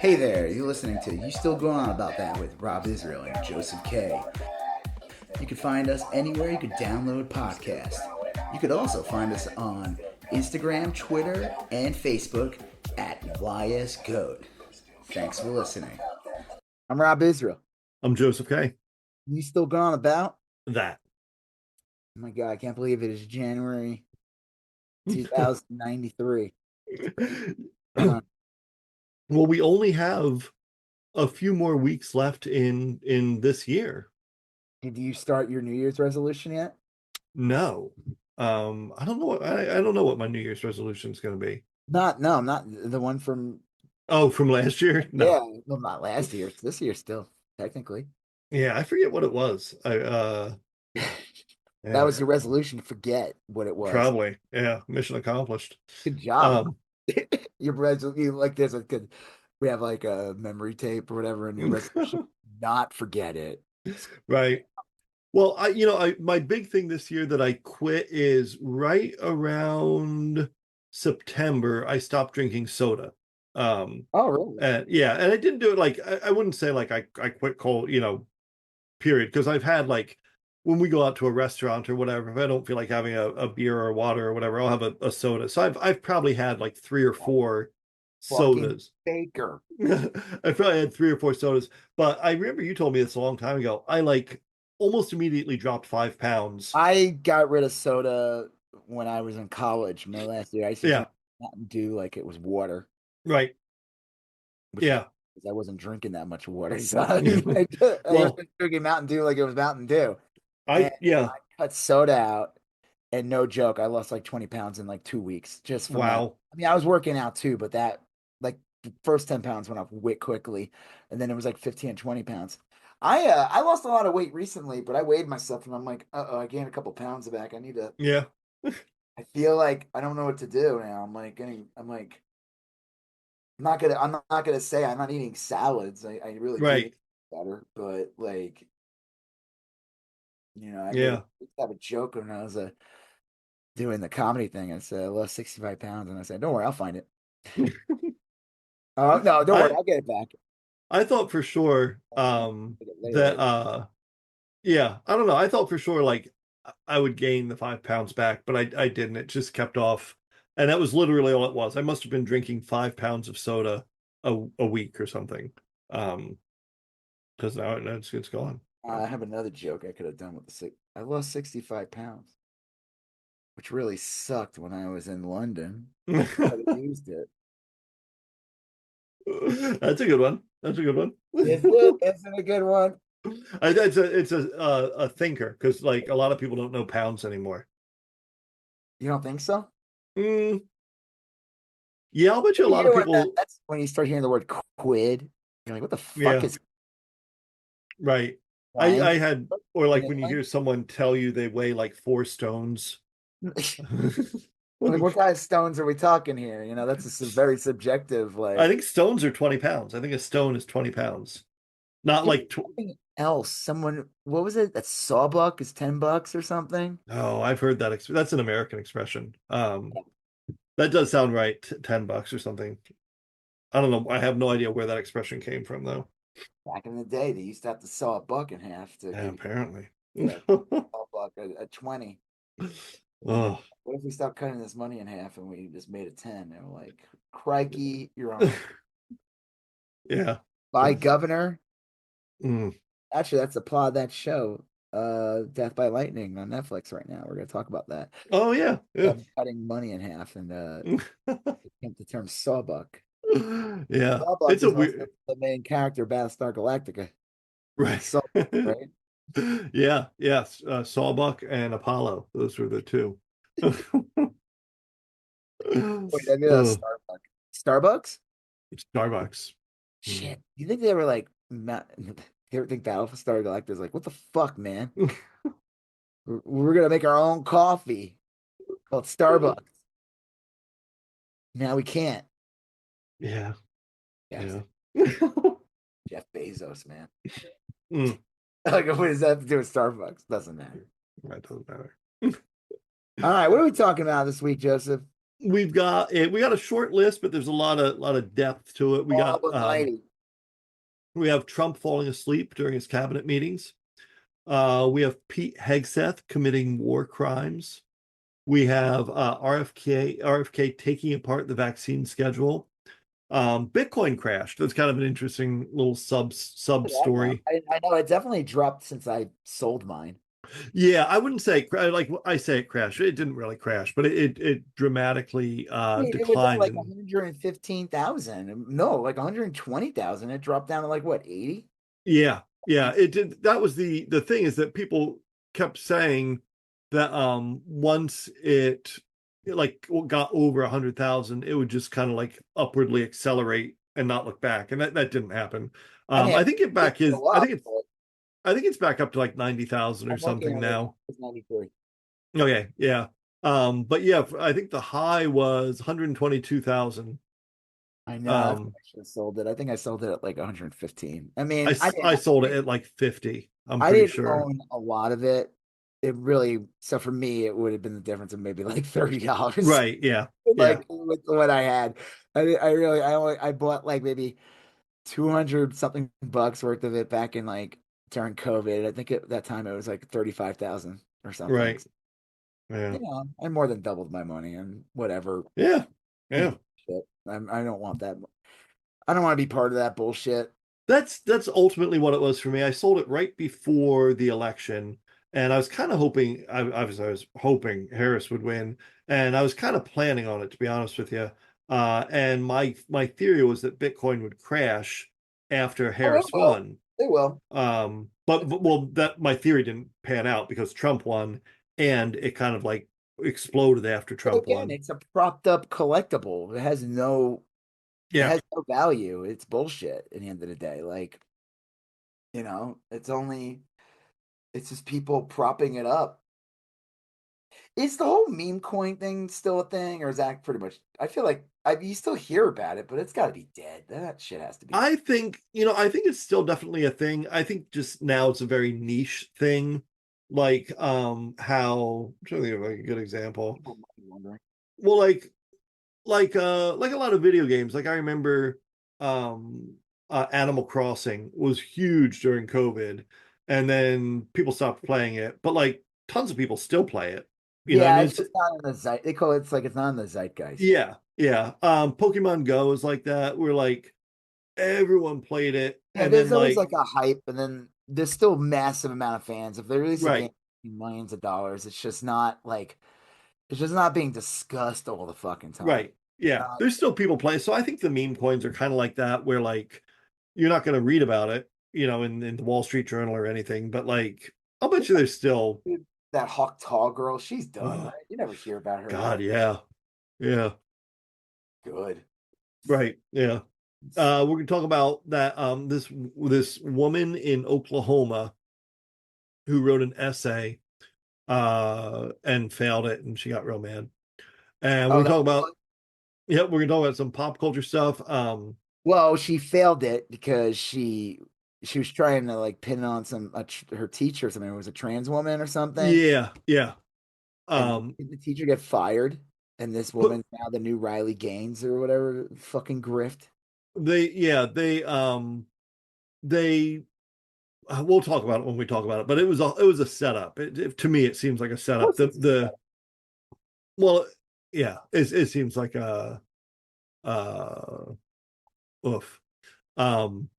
Hey there, you're listening to You Still Going On About That with Rob Israel and Joseph K. You can find us anywhere you could download podcasts. You could also find us on Instagram, Twitter, and Facebook at YSGOAT. Thanks for listening. I'm Rob Israel. I'm Joseph K. You still going on about that? Oh my God, I can't believe it is January 2093. Well, we only have a few more weeks left in this year. Did you start your New Year's resolution yet? No. I don't know. I don't know what my New Year's resolution is going to be. Not the one from. Oh, from last year? No. Yeah, well, not last year. It's this year still, technically. Yeah, I forget what it was. That Yeah, was your resolution to forget what it was. probably. Yeah, mission accomplished. Good job. Your resolution, like there's a good. We have like a memory tape or whatever, and your resolution not forget it. Right. Well, my big thing this year that I quit is right around September. I stopped drinking soda. Oh, really? And yeah, and I didn't do it like I wouldn't say like I quit cold, period. Because I've had like when we go out to a restaurant or whatever, if I don't feel like having a beer or water or whatever, I'll have a soda. So I've probably had like 3 or 4 sodas. Baker. I probably had 3 or 4 sodas, but I remember you told me this a long time ago. I like almost immediately dropped 5 pounds. I got rid of soda when I was in college. My last year, I used to drink Mountain Dew like it was water. Right. Yeah. I wasn't drinking that much water. So I was drinking Mountain Dew like it was Mountain Dew. I cut soda out, and no joke, I lost like 20 pounds in like 2 weeks. Just from that. I mean, I was working out too, but that like the first 10 pounds went off quickly, and then it was like 15 and 20 pounds. I lost a lot of weight recently, but I weighed myself and I'm like, I gained a couple pounds back. I need to. Yeah. I feel like I don't know what to do now. I'm not gonna say I'm not eating salads. I really do better, but like, I have a joke when I was doing the comedy thing. I said I lost 65 pounds, and I said, "Don't worry, I'll find it." Oh no, don't worry, I'll get it back. I thought for sure that I don't know. I thought for sure like I would gain the 5 pounds back, but I didn't. It just kept off. And that was literally all it was. I must have been drinking 5 pounds of soda a week or something. Because now it's gone. I have another joke I could have done with I lost 65 pounds, which really sucked when I was in London. I used it. That's a good one. That's a good one. Isn't it a good one? It's a thinker, because like a lot of people don't know pounds anymore. You don't think so? Yeah, I'll bet you a lot of people. That's when you start hearing the word quid. You're like, what the fuck is? Right. I had, or like when you hear someone tell you they weigh like 4 stones. Like, what kind of stones are we talking here? That's a very subjective. Like, I think stones are 20 pounds. I think a stone is 20 pounds. Not like something else. What was it? That sawbuck is $10 or something. Oh, I've heard that. That's an American expression. That does sound right. $10 or something. I don't know. I have no idea where that expression came from, though. Back in the day, they used to have to saw a buck in half to. Yeah, apparently. A buck, a 20. Oh. What if we stopped cutting this money in half and we just made it 10? And we're like, crikey, you're on. Yeah. By Governor. Mm. Actually, that's the plot of that show, Death by Lightning on Netflix right now. We're going to talk about that. Oh, yeah. Cutting money in half and the term sawbuck. Yeah. Sawbuck it's a weird. The main character, Battlestar Galactica. Right. Sawbuck, right? Yeah. Yes. Sawbuck and Apollo. Those were the two. Wait, I mean, Starbucks? Starbucks. Shit. You think they were like, you ever think Battlestar Galactica is like, what the fuck, man? We're going to make our own coffee called Starbucks. Now we can't. Yeah. Jeff Bezos, man. Mm. Like, what does that have to do with Starbucks? Doesn't matter. That doesn't matter. All right, what are we talking about this week, Joseph? we got a short list, but there's a lot of depth to it. Oh, almighty. We have Trump falling asleep during his cabinet meetings. We have Pete Hegseth committing war crimes. We have RFK taking apart the vaccine schedule. Bitcoin crashed. That's kind of an interesting little sub story. I know it definitely dropped since I sold mine. Yeah, I wouldn't say like I say it crashed. It didn't really crash, but it dramatically It was at declined. like 115,000. No, like 120,000. It dropped down to like what, 80? Yeah, yeah, it did. That was the thing, is that people kept saying that once it like got over 100,000, it would just kind of like upwardly accelerate and not look back, and that didn't happen. I mean, I think it it back is go up, but I think it's back up to like 90,000 or I'm looking something at it. now. It's 93. Okay, yeah. But yeah, I think the high was 122,000. I know. I Um, should have sold it. I think I sold it at like 115. I mean, I sold it at like 50. I'm I pretty didn't sure. own a lot of it. It really, so for me, it would have been the difference of maybe like $30. Right, yeah. Yeah. Like with what I had. I bought like maybe 200 something bucks worth of it back in like during COVID. I think at that time it was like 35,000 or something. Right. Yeah. I more than doubled my money and whatever. Yeah. Who Yeah. gives a shit? I don't want that. I don't want to be part of that bullshit. That's ultimately what it was for me. I sold it right before the election, and I was kind of hoping I was hoping Harris would win, and I was kind of planning on it, to be honest with you. And my theory was that Bitcoin would crash after Oh, it Harris will. won. It will. But well, that my theory didn't pan out because Trump won, and it kind of like exploded after But Trump again, won. it's a propped up collectible. It Yeah. has no value. It's bullshit at the end of the day. Like, it's just people propping it up. Is the whole meme coin thing still a thing, or is that pretty much? I feel like you still hear about it, but it's got to be dead. That shit has to be. I think, I think it's still definitely a thing. I think just now it's a very niche thing. Like, how I'm trying to think of like a good example. People might be wondering. Well, like a lot of video games. Like I remember Animal Crossing was huge during COVID, and then people stopped playing it, but like tons of people still play it. You know what I Yeah, mean? it's just not in the zeit. They call it. It's like it's not in the zeitgeist. Yeah, yeah. Pokemon Go is like that, where like everyone played it, Yeah, and then there's always like like a hype, and then there's still massive amount of fans. If they release a game right. millions of dollars, it's just not being discussed all the fucking time. Right. Yeah. There's still people playing. So I think the meme coins are kind of like that, where like you're not going to read about it, in the Wall Street Journal or anything, but like I'll bet you there's still, Dude, that Hawk Tall girl, she's done, oh right? You never hear about her God, ever. yeah. Yeah. Good. Right. Yeah. We're gonna talk about that this woman in Oklahoma who wrote an essay and failed it, and she got real mad. And we're Oh, gonna talk about, yeah, we're gonna talk about some pop culture stuff. well, she failed it because she was trying to like pin it on her teacher or something. It was a trans woman or something, Yeah, yeah. and Um the teacher get fired, and this put woman's now the new Riley Gaines or whatever fucking grift. they yeah they we'll talk about it when we talk about it, but it was a setup. To me it seems like a Of setup. course, it's The well, yeah, it seems like a uh oof. um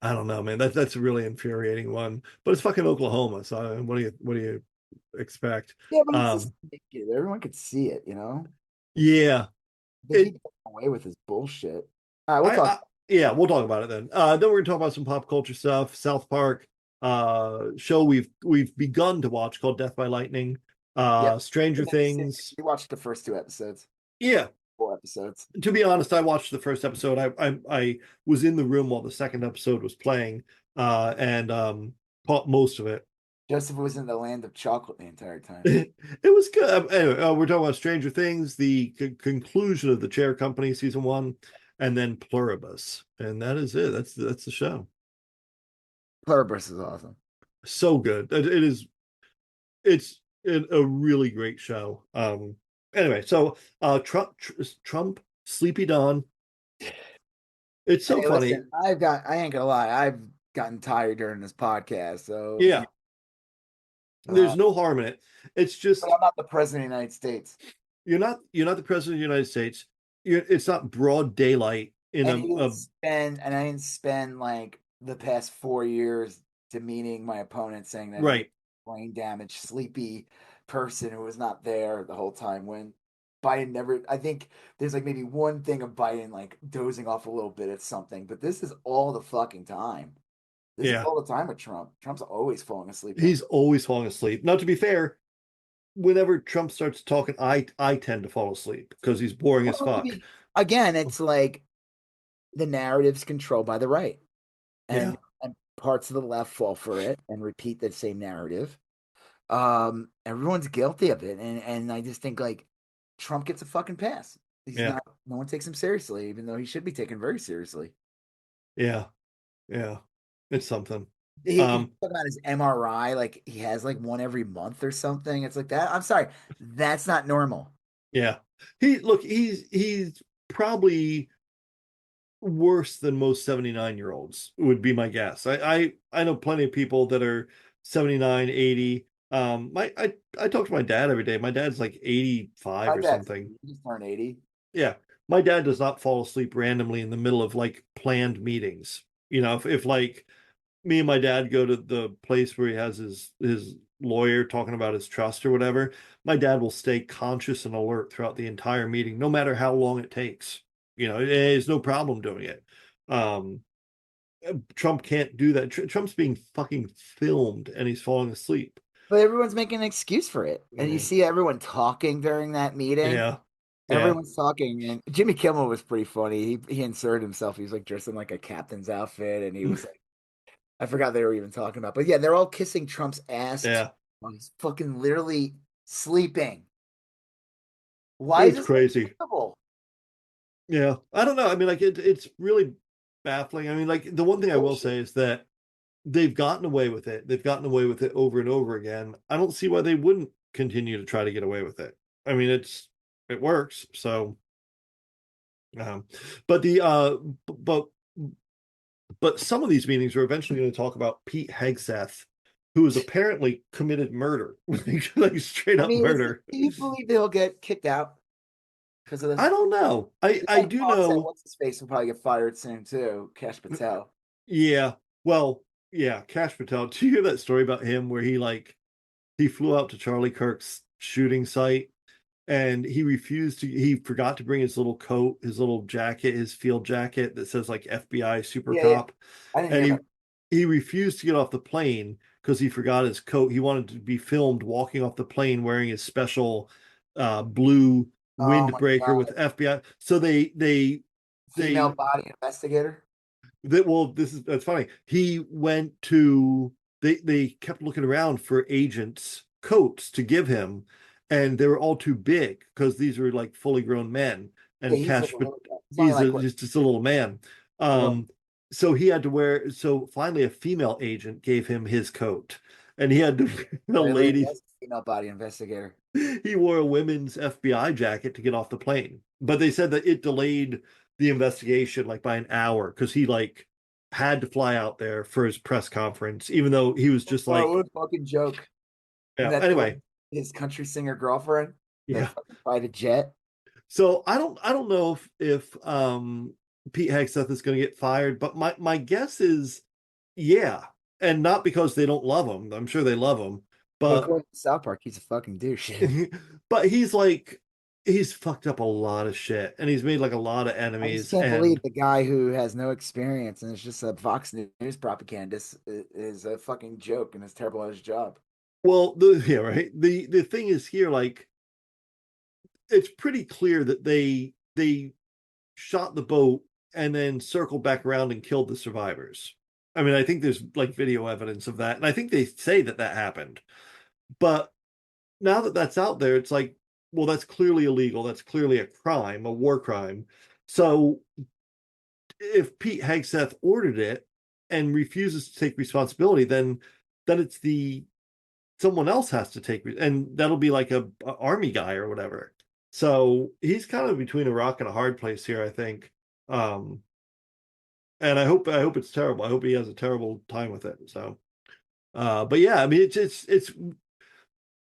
I don't know, man. That's a really infuriating one, but it's fucking Oklahoma, so what do you expect? yeah, but it's just um naked. Everyone could see it. yeah. They it keep getting away with this bullshit. All right, we'll talk. I yeah, we'll talk about it then. Then we're gonna talk about some pop culture stuff. South Park show we've begun to watch, called Death by Lightning. Yep. Stranger Things. We watched the first two episodes, Yeah, 4 episodes. to be honest, I watched the first episode. I was in the room while the second episode was playing, and caught most of it. Joseph was in the land of chocolate the entire time. It was good. Anyway, we're talking about Stranger Things, the conclusion of the Chair Company season 1, and then Pluribus, and that is it. That's the show. Pluribus is awesome. So good. It is. It's a really great show. Anyway, so Trump, Sleepy Don. It's so Hey, funny. listen, I ain't gonna lie, I've gotten tired during this podcast. So, Yeah, there's no harm in it. It's but just I'm not the president of the United States. you're not the president of the United States. It's not broad daylight in a And I didn't spend like the past 4 years demeaning my opponent, saying that he was right. a brain damaged, sleepy person who was not there the whole time when Biden never. I think there's like maybe one thing of Biden like dozing off a little bit at something, but this is all the fucking time. This is Yeah, all the time with Trump. Trump's always falling asleep during. he's always falling asleep. Now, to be fair, whenever Trump starts talking, I tend to fall asleep because he's boring as Well, fuck. again, it's like the narrative's controlled by the right, Yeah, and parts of the left fall for it and repeat the same narrative. Everyone's guilty of it, and I just think like Trump gets a fucking pass. He's yeah, not. No one takes him seriously, even though he should be taken very seriously. yeah, yeah. It's something. He Um, talking about his MRI, like he has like one every month or something. It's like that. I'm sorry, that's not normal. yeah. He's probably worse than most 79-year-olds would be my guess. I know plenty of people that are 79, 80. I talk to my dad every day. My dad's like 85 My or dad's something. he just turned 80. Yeah. My dad does not fall asleep randomly in the middle of like planned meetings. If like me and my dad go to the place where he has his lawyer talking about his trust or whatever, my dad will stay conscious and alert throughout the entire meeting, no matter how long it takes. There's no problem doing it. Um, Trump can't do that. Trump's being fucking filmed and he's falling asleep. But everyone's making an excuse for it, and you Mm, see everyone talking during that meeting. yeah, yeah, Everyone's talking, and Jimmy Kimmel was pretty funny. He inserted himself. He was like dressed in like a captain's outfit, and he was like, I forgot they were even talking about. But yeah, they're all kissing Trump's ass yeah. while he's fucking literally sleeping. Why is It's this crazy. acceptable? Yeah, I don't know. I mean, like it's really baffling. I mean, like the one thing I will Bullshit. say is that they've gotten away with it. They've gotten away with it over and over again. I don't see why they wouldn't continue to try to get away with it. I mean, it works. So, um, but the but but some of these meetings are eventually going to talk about Pete Hegseth, who has apparently committed murder, like straight I up mean, murder. do you believe they'll get kicked out because of I this? don't know. I Like do Offset, know. what's his face will probably get fired soon too. Cash Patel. Yeah. Well, yeah. Cash Patel. Do you hear that story about him where he flew out to Charlie Kirk's shooting site and he forgot to bring his little coat, his little jacket, his field jacket that says like FBI super Yeah, yeah. cop. I didn't And hear he about. he refused to get off the plane because he forgot his coat. He wanted to be filmed walking off the plane wearing his special blue Oh my windbreaker with God. FBI. So Female they body investigator. that well, that's funny. He went to they kept looking around for agents' coats to give him, and they were all too big because these were like fully grown men, Yeah, and he's like Cash, a but little guy. He's only he's like what? just a little man. Well, So he had to wear. So finally, a female agent gave him his coat, and he had to the really, lady. that's a female body investigator. He wore a women's FBI jacket to get off the plane, but they said that it delayed the investigation like by an hour because he like had to fly out there for his press conference, even though he was just Oh, like, what a fucking joke. And yeah. that's Anyway, his country singer girlfriend, the yeah. fucking private jet. So I don't know if Pete Hegseth is going to get fired, but my guess is yeah, and not because they don't love him. I'm sure they love him, Well, but according to South Park, he's a fucking douche. but he's fucked up a lot of shit and he's made like a lot of I just enemies can't believe and the guy who has no experience and is just a Fox News propagandist is a fucking joke and is terrible at his job. well the yeah right the thing is here like it's pretty clear that they shot the boat and then circled back around and killed the survivors. I mean, I think there's like video evidence of that and I think they say that that happened, but now that that's out there it's like, well, that's clearly illegal, that's clearly a crime, a war crime. So if Pete Hegseth ordered it and refuses to take responsibility, then it's the someone else has to take and that'll be like a army guy or whatever. So he's kind of between a rock and a hard place here, I think. Um, and I hope it's terrible. I hope he has a terrible time with it. So, but yeah, I mean, it's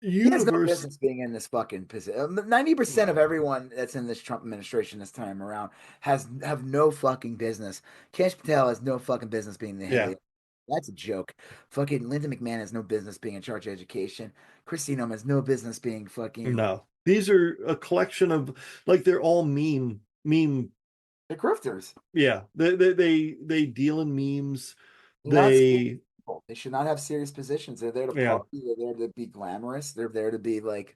He has no universe. business being in this fucking position. 90% of No, everyone that's in this Trump administration this time around have no fucking business. Cash Patel has no fucking business being the head of yeah, the. That's a joke. Fucking Linda McMahon has no business being in charge of education. Christine Nome has no business being fucking no. These are a collection of like they're all meme. the grifters. Yeah, they deal in memes. They're not serious They people. They should not have serious positions. They're there to yeah, party. They're there to be glamorous. They're there to be like,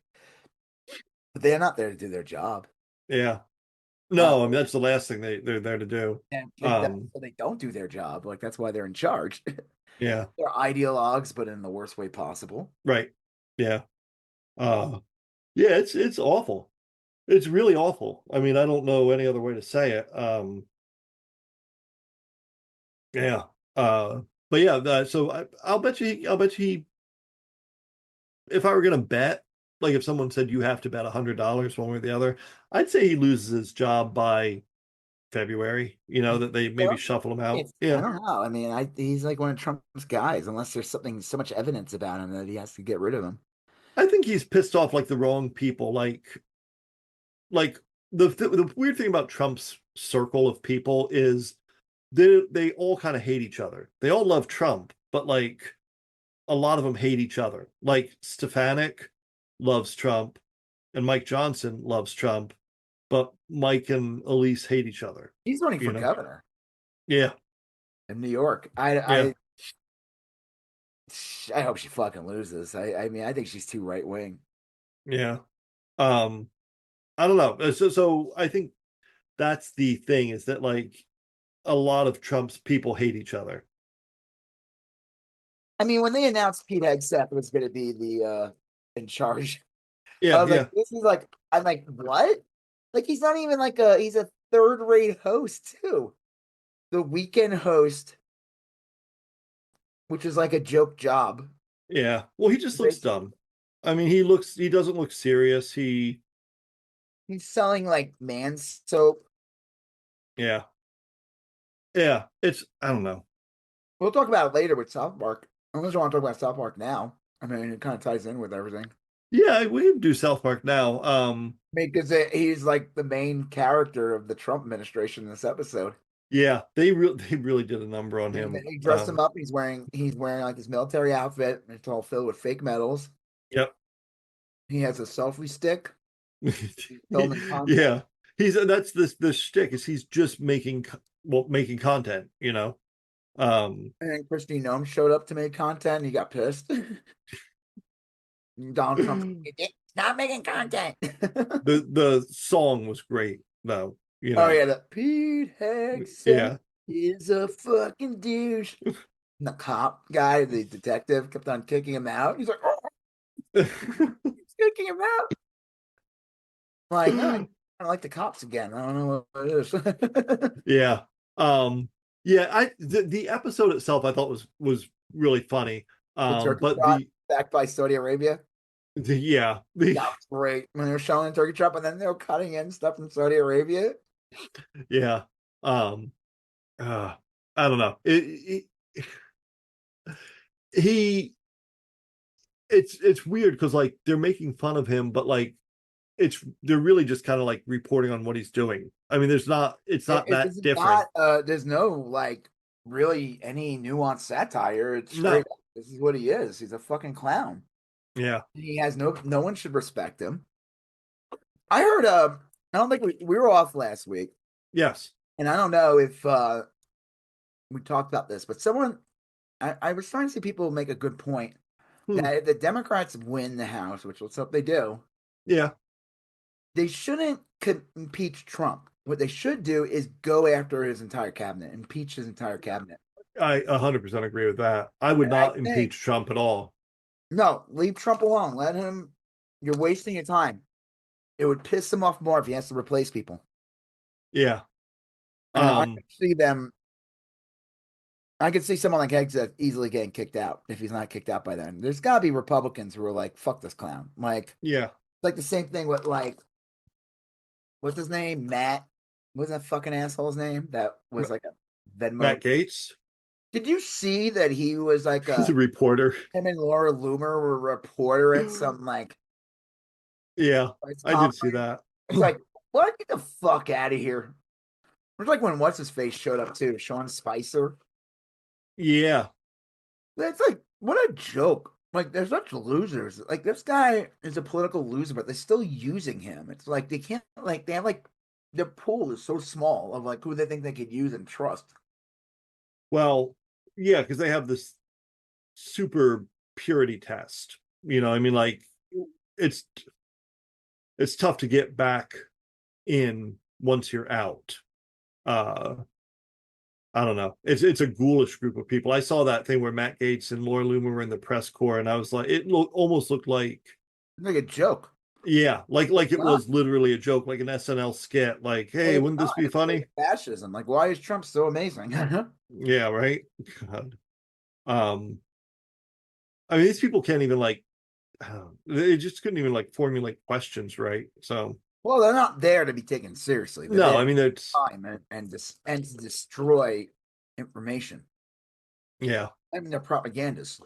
but they're not there to do their job. yeah. Uh, No, I mean that's the last thing they're there to do. and kick them so they don't do their job. Like that's why they're in charge. Yeah, They're ideologues, but in the worst way possible. right. Yeah. Uh yeah, it's awful. It's really awful. I mean, I don't know any other way to say it. Yeah. But yeah, so I'll bet you if I were gonna bet, like if someone said you have to bet $100 one way or the other, I'd say he loses his job by February, that they maybe So shuffle him out. I Yeah. don't know. I mean, he's like one of Trump's guys, unless there's so much evidence about him that he has to get rid of him. I think he's pissed off like the wrong people. Like the weird thing about Trump's circle of people is they all kind of hate each other. They all love Trump, but like a lot of them hate each other. Like Stefanik loves Trump and Mike Johnson loves Trump, but Mike and Elise hate each other, He's running you for know? governor Yeah. in New York. Yeah. I hope she fucking loses. I mean, I think she's too right wing. Yeah. Um, I don't know. So I think that's the thing is that like a lot of Trump's people hate each other. I mean, when they announced Pete Hegseth was going to be the in charge, I Yeah, was like, yeah, this is like, I'm like, what? Like, he's not even like he's a third rate host too. The weekend host, which is like a joke job. yeah. Well, he just looks Basically, dumb. I mean, he doesn't look serious. he's selling like man soap. Yeah, yeah. I don't know. We'll talk about it later with South Park. Unless you want to talk about South Park now. I mean, it kind of ties in with everything. Yeah, we can do South Park now. I mean, because he's like the main character of the Trump administration in this episode. Yeah, they really did a number on him. He dressed him up. He's wearing like this military outfit. It's all filled with fake medals. Yep. He has a selfie stick. He's filming content. Yeah. That's the shtick is he's just making content. And then Christine Nome showed up to make content. And he got pissed. Donald Trump's like, not making content. The song was great though, Oh yeah, the Pete Hegseth Yeah. is a fucking douche. And the cop guy, the detective, kept on kicking him out. He's like, oh, he's kicking him out. I'm like, no, I don't like the cops again. I don't know what it is. Yeah. Yeah, the episode itself I thought was really funny. The turkey But trot backed by Saudi Arabia. yeah. That was great when they were showing the turkey trot, and then they were cutting in stuff from Saudi Arabia. Yeah. Um I don't know. He it's weird because like they're making fun of him, but like they're really just kind of like reporting on what he's doing. I mean, it's not that different. There's no like really any nuanced satire. It's straight No. up. This is what he is. He's a fucking clown. Yeah. He has no one should respect him. I heard I don't think we were off last week, Yes. and I don't know if we talked about this, but I was trying to see people make a good point Hmm. that if the Democrats win the House, which let's hope they do, Yeah. they shouldn't impeach Trump. What they should do is go after his entire cabinet, impeach his entire cabinet. I 100% agree with that. I would And I not think impeach Trump at all. no, leave Trump alone. Let him. You're wasting your time. It would piss him off more if he has to replace people. Yeah. And I could see them. I could see someone like Hegseth easily getting kicked out if he's not kicked out by then. There's got to be Republicans who are like, "Fuck this clown." Like Yeah. the same thing with like what's his name? Matt. What's that fucking asshole's name? That was like a Venmo. Matt Gaetz. Did you see that he was like He's a reporter. him and Laura Loomer were a reporter at some like Yeah, I did see that. It's like, what? Get the fuck out of here. It's like when what's his face showed up too, Sean Spicer. Yeah. That's like what a joke. Like they're such losers. Like this guy is a political loser, but they're still using him. It's like they can't like they have like their pool is so small of like who they think they could use and trust. Well, yeah, because they have this super purity test. I mean, like it's tough to get back in once you're out. I don't know. It's a ghoulish group of people. I saw that thing where Matt Gaetz and Laura Loomer were in the press corps, and I was like, almost looked like a joke. Yeah, like it was literally a joke, like an SNL skit. Like, hey, wouldn't this be funny? Fascism. Like, why is Trump so amazing? Yeah, right. God. I mean, these people can't even like. They just couldn't even like formulate questions, right? So. Well, they're not there to be taken seriously. No, I mean it's time and to destroy information. Yeah. I mean, they're propagandists.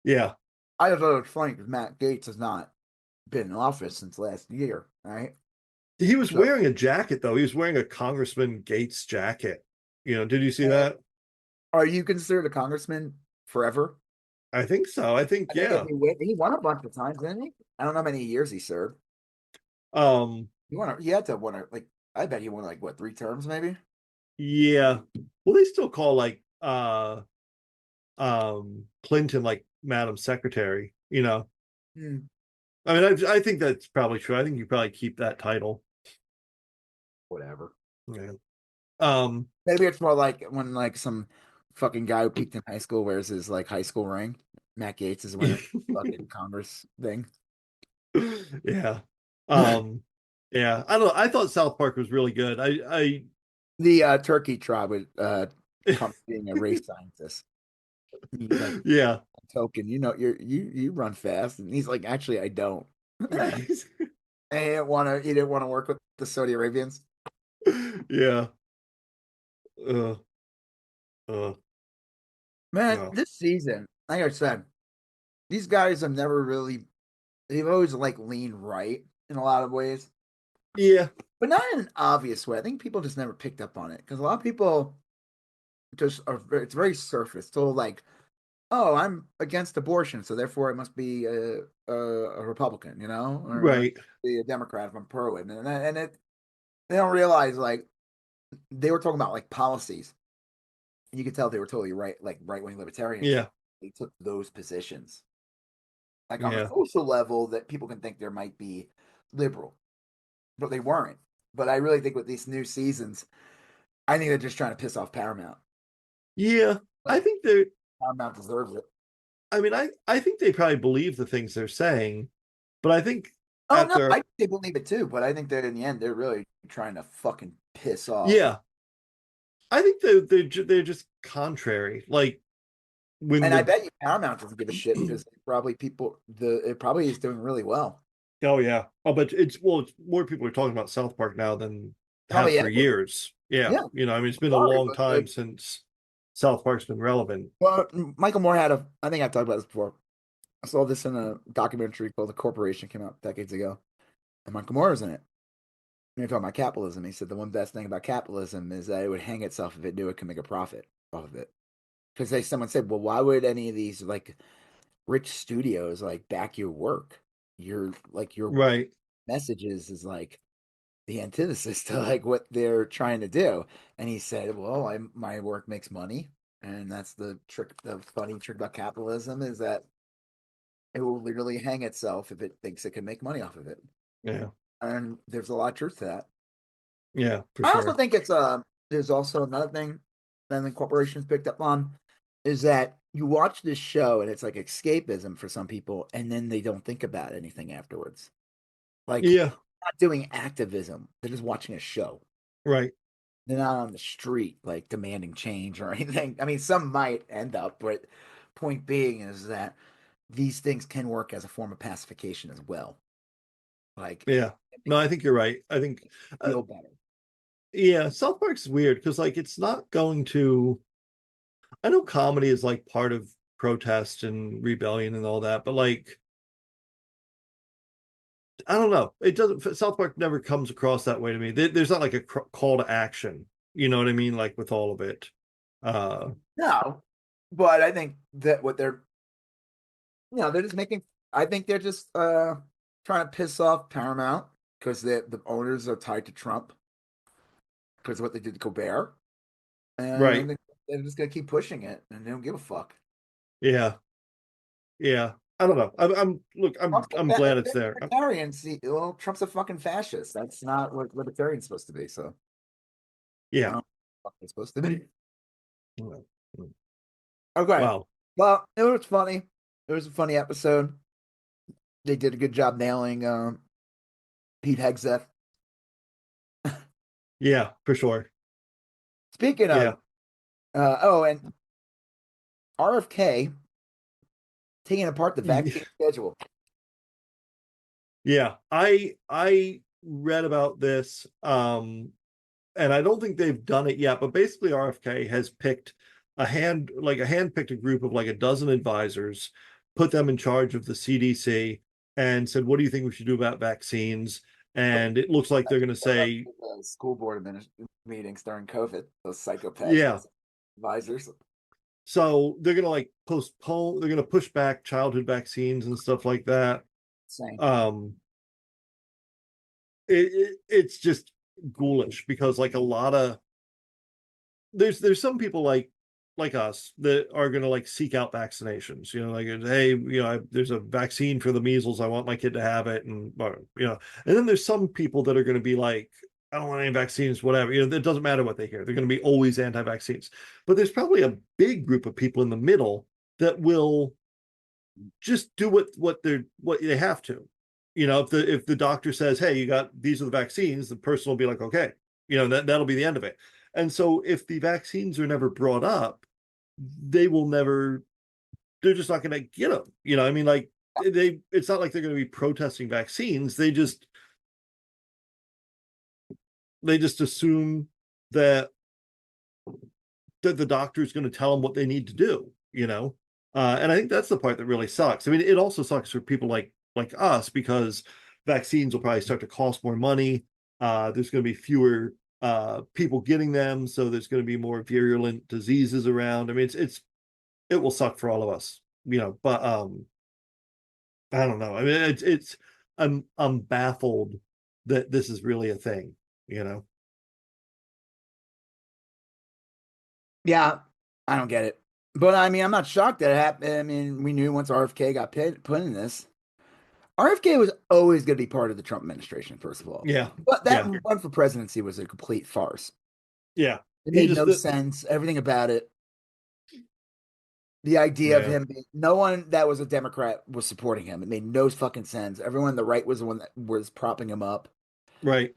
Yeah. I just thought it was funny because Matt Gaetz has not been in office since last year, right? He was wearing a jacket, though. He was wearing a Congressman Gaetz jacket. Did you see that? Are you considered a congressman forever? I think so. I think yeah. He won a bunch of times, didn't he? I don't know how many years he served. He had to have won like I bet he won like what 3 terms maybe. Yeah. Well, they still call like Clinton like Madam Secretary. I mean, I think that's probably true. I think you probably keep that title. Whatever. Yeah. Maybe it's more like when like some fucking guy who peaked in high school wears his like high school ring. Matt Gaetz is wearing fucking Congress thing. Yeah. Yeah. I don't know. I thought South Park was really good. The Turkey tribe would come being a race scientist. He's like, yeah. Token, you run fast, and he's like, actually, I don't. He didn't want to work with the Saudi Arabians. Yeah. Man, no. This season, like I said, these guys have never really. They've always like leaned right in a lot of ways. Yeah, but not in an obvious way. I think people just never picked up on it because a lot of people just are. It's very surface. So like, oh, I'm against abortion, so therefore I must be a Republican, or right. be a Democrat if I'm pro it, and they don't realize like they were talking about like policies. And you could tell they were totally like right wing libertarians. Yeah, they took those positions, like on yeah. a social level that people can think there might be liberal, but they weren't. But I really think with these new seasons, I think they're just trying to piss off Paramount. Yeah, I think they're Paramount deserves it. I mean, I think they probably believe the things they're saying, but I think I think they believe it too, but I think that in the end they're really trying to fucking piss off. Yeah, I think they're just contrary. Like I bet you Paramount doesn't give a shit because it probably is doing really well. Oh yeah. Oh, but it's more people are talking about South Park now than have for years. Yeah. I mean, it's been a long time since South Park's been relevant. Well, Michael Moore I think I've talked about this before. I saw this in a documentary called The Corporation, came out decades ago. And Michael Moore was in it. You're talking about capitalism. He said the one best thing about capitalism is that it would hang itself if it knew it could make a profit off of it. Because someone said, well, why would any of these like rich studios like back your work? Your right messages is like the antithesis to like what they're trying to do. And he said, well, my work makes money. And that's the trick. The funny trick about capitalism is that it will literally hang itself if it thinks it can make money off of it. Yeah. And there's a lot of truth to that. Yeah, I also think it's there's also another thing that the corporations picked up on is that you watch this show and it's like escapism for some people, and then they don't think about anything afterwards. Like, not doing activism; they're just watching a show. Right. They're not on the street like demanding change or anything. I mean, some might end up, but point being is that these things can work as a form of pacification as well. Like, Yeah. No, I think you're right. I think, feel better. yeah, South Park's weird because like it's not going to. I know comedy is like part of protest and rebellion and all that, but like I don't know. It doesn't. South Park never comes across that way to me. There's not like a call to action. You know what I mean? Like with all of it. Uh, No, but I think that what they're, they're just making. I think they're just trying to piss off Paramount because the owners are tied to Trump because of what they did to Colbert, and I right. think they're just gonna keep pushing it, and they don't give a fuck. Yeah. Yeah. I don't know. I'm look. I'm glad it's there. Libertarians. Well, Trump's a fucking fascist. That's not what libertarians supposed to be. So I Yeah. don't know what it's supposed to be. Mm. Okay. Wow. Well, it was funny. It was a funny episode. They did a good job nailing Pete Hegseth. Yeah, for sure. Speaking Yeah. of, and RFK taking apart the vaccine schedule. Yeah. I read about this. And I don't think they've done it yet, but basically RFK has picked a hand picked a group of like a dozen advisors, put them in charge of the CDC, and said, "What do you think we should do about vaccines?" And it looks like they're going to say, School board meetings during COVID. Those psychopaths, "Yeah." those advisors. So they're going to like postpone. They're going to push back childhood vaccines and stuff like that. Same. Um, it's just ghoulish because like a lot of there's some people like us that are going to like seek out vaccinations, like, hey, there's a vaccine for the measles, I want my kid to have it, and and then there's some people that are going to be like, I don't want any vaccines, whatever, it doesn't matter what they hear, they're going to be always anti-vaccines. But there's probably a big group of people in the middle that will just do what they have to. If the doctor says, hey, these are the vaccines, the person will be like, okay, that'll be the end of it. And so if the vaccines are never brought up, they're just not going to get them. I mean, like, it's not like they're going to be protesting vaccines. They just assume that the doctor is going to tell them what they need to do. And I think that's the part that really sucks. I mean, it also sucks for people like us because vaccines will probably start to cost more money. There's going to be fewer people getting them, so there's going to be more virulent diseases around. I mean, it will suck for all of us. But I don't know. I mean, I'm baffled that this is really a thing. Yeah, I don't get it. But I mean, I'm not shocked that it happened. I mean, we knew once RFK got put in this. RFK was always going to be part of the Trump administration, first of all. Yeah, But that yeah, run for presidency was a complete farce. yeah. It He made just no sense. Everything about it. The idea of yeah, him no one that was a Democrat was supporting him. It made no fucking sense. Everyone on the right was the one that was propping him up. right.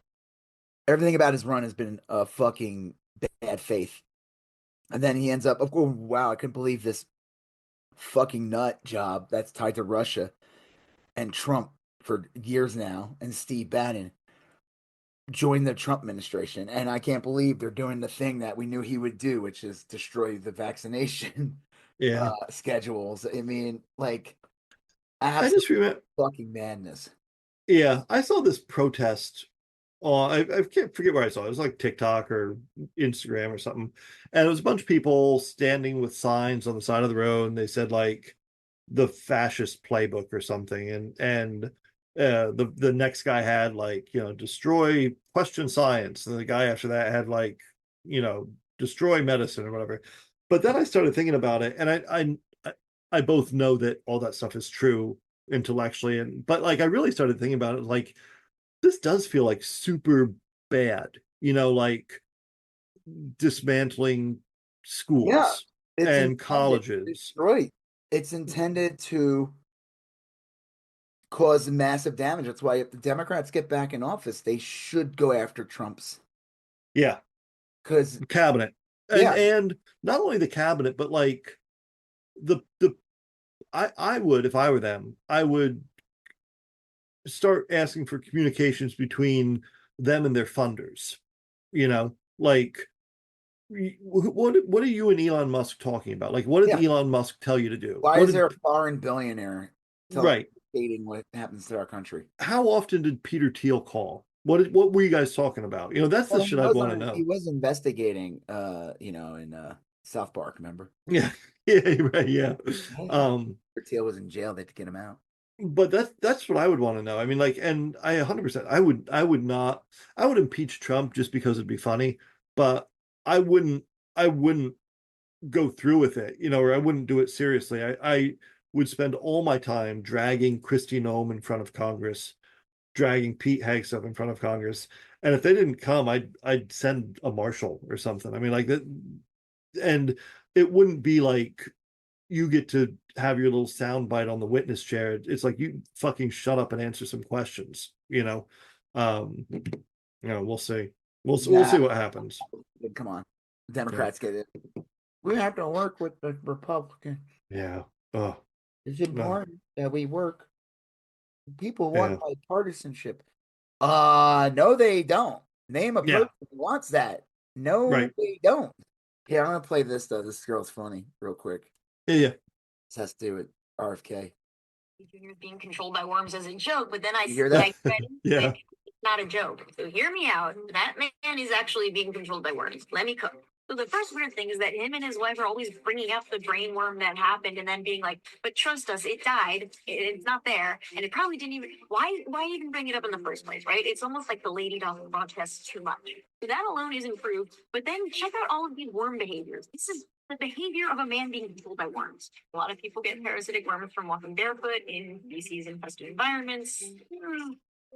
Everything about his run has been a fucking bad faith. And then he ends up, of course, wow, I couldn't believe this fucking nut job that's tied to Russia and Trump for years now, and Steve Bannon joined the Trump administration. And I can't believe they're doing the thing that we knew he would do, which is destroy the vaccination Yeah. schedules. I mean, like, I just absolute remember. fucking madness. Yeah, I saw this protest. I can't forget where I saw it. It was like TikTok or Instagram or something, and it was a bunch of people standing with signs on the side of the road, and they said like the fascist playbook or something, and the next guy had like destroy question science, and the guy after that had like destroy medicine or whatever. But then I started thinking about it, and I both know that all that stuff is true intellectually, but like I really started thinking about it like this does feel like super bad, like dismantling Yeah, schools it's and intended to colleges. destroy. It's intended to cause massive damage. That's why if the Democrats get back in office, they should go after Trump's. Yeah, Because cabinet. and yeah, and not only the cabinet, but like the I would, if I were them, I would start asking for communications between them and their funders. Like what are you and Elon Musk talking about? Like, what did Yeah. Elon Musk tell you to do? Why What is did there a foreign billionaire right? stating what happens to our country? How often did Peter Thiel call? What were you guys talking about? That's the Well, shit I'd want to he know. was investigating, in South Park, remember? Yeah, yeah, right, yeah. Yeah. Um, Teal was in jail. They had to get him out. but that's what I would want to know. I mean, like, and I 100%, I would impeach Trump just because it'd be funny, but I wouldn't go through with it, or I wouldn't do it seriously. I would spend all my time dragging Kristi Noem in front of Congress, dragging Pete Hegseth in front of Congress, and if they didn't come, I'd send a marshal or something. I mean, like that, and it wouldn't be like you get to have your little sound bite on the witness chair. It's like you fucking shut up and answer some questions. Um, we'll see. We'll see Nah, what happens. come on. Yeah. Democrats get it. We have to work with the Republican. Yeah. Oh, It's no. important that we work. People want Yeah. bipartisanship. No, they don't. Name a Yeah. person who wants that. No, Right. they don't. Here, I'm gonna play this though. This girl's funny, real quick. Yeah. Yeah. This has to do with RFK. Junior's being controlled by worms as a joke, but then You hear that? Yeah. it's not a joke. So hear me out. That man is actually being controlled by worms. Let me cook. So the first weird thing is that him and his wife are always bringing up the brain worm that happened and then being like, but trust us, it died. It's not there. And it probably didn't even, why even bring it up in the first place, right? It's almost like the lady dog protest too much. So that alone isn't proof. But then check out all of these worm behaviors. This is the behavior of a man being controlled by worms. A lot of people get parasitic worms from walking barefoot in feces infested environments.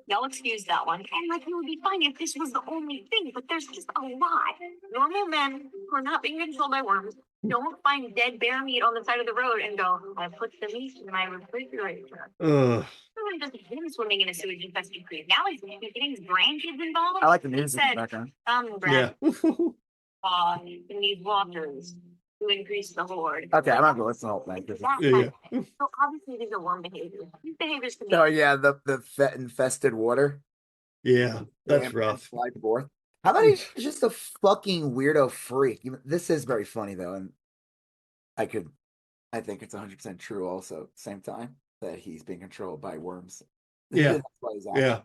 Y'all excuse that one. And like it would be fine if this was the only thing, but there's just a lot. Normal men who are not being controlled by worms don't find dead bear meat on the side of the road and go, I put the meat in my refrigerator. Ugh. Really just him swimming in a sewage infested creek. Now he's getting his grandkids involved. I like the music Said, background. Yeah. in these waters to increase the horde. Okay, I'm not gonna listen to the whole thing. Yeah. So obviously these are worm behaviors. These behaviors can be Oh yeah, the infested water. Yeah. That's Damn, rough. slide forth. How about he's just a fucking weirdo freak? This is very funny though, and I think it's 100% true. Also, at the same time that he's being controlled by worms. Yeah. That's why he's Yeah.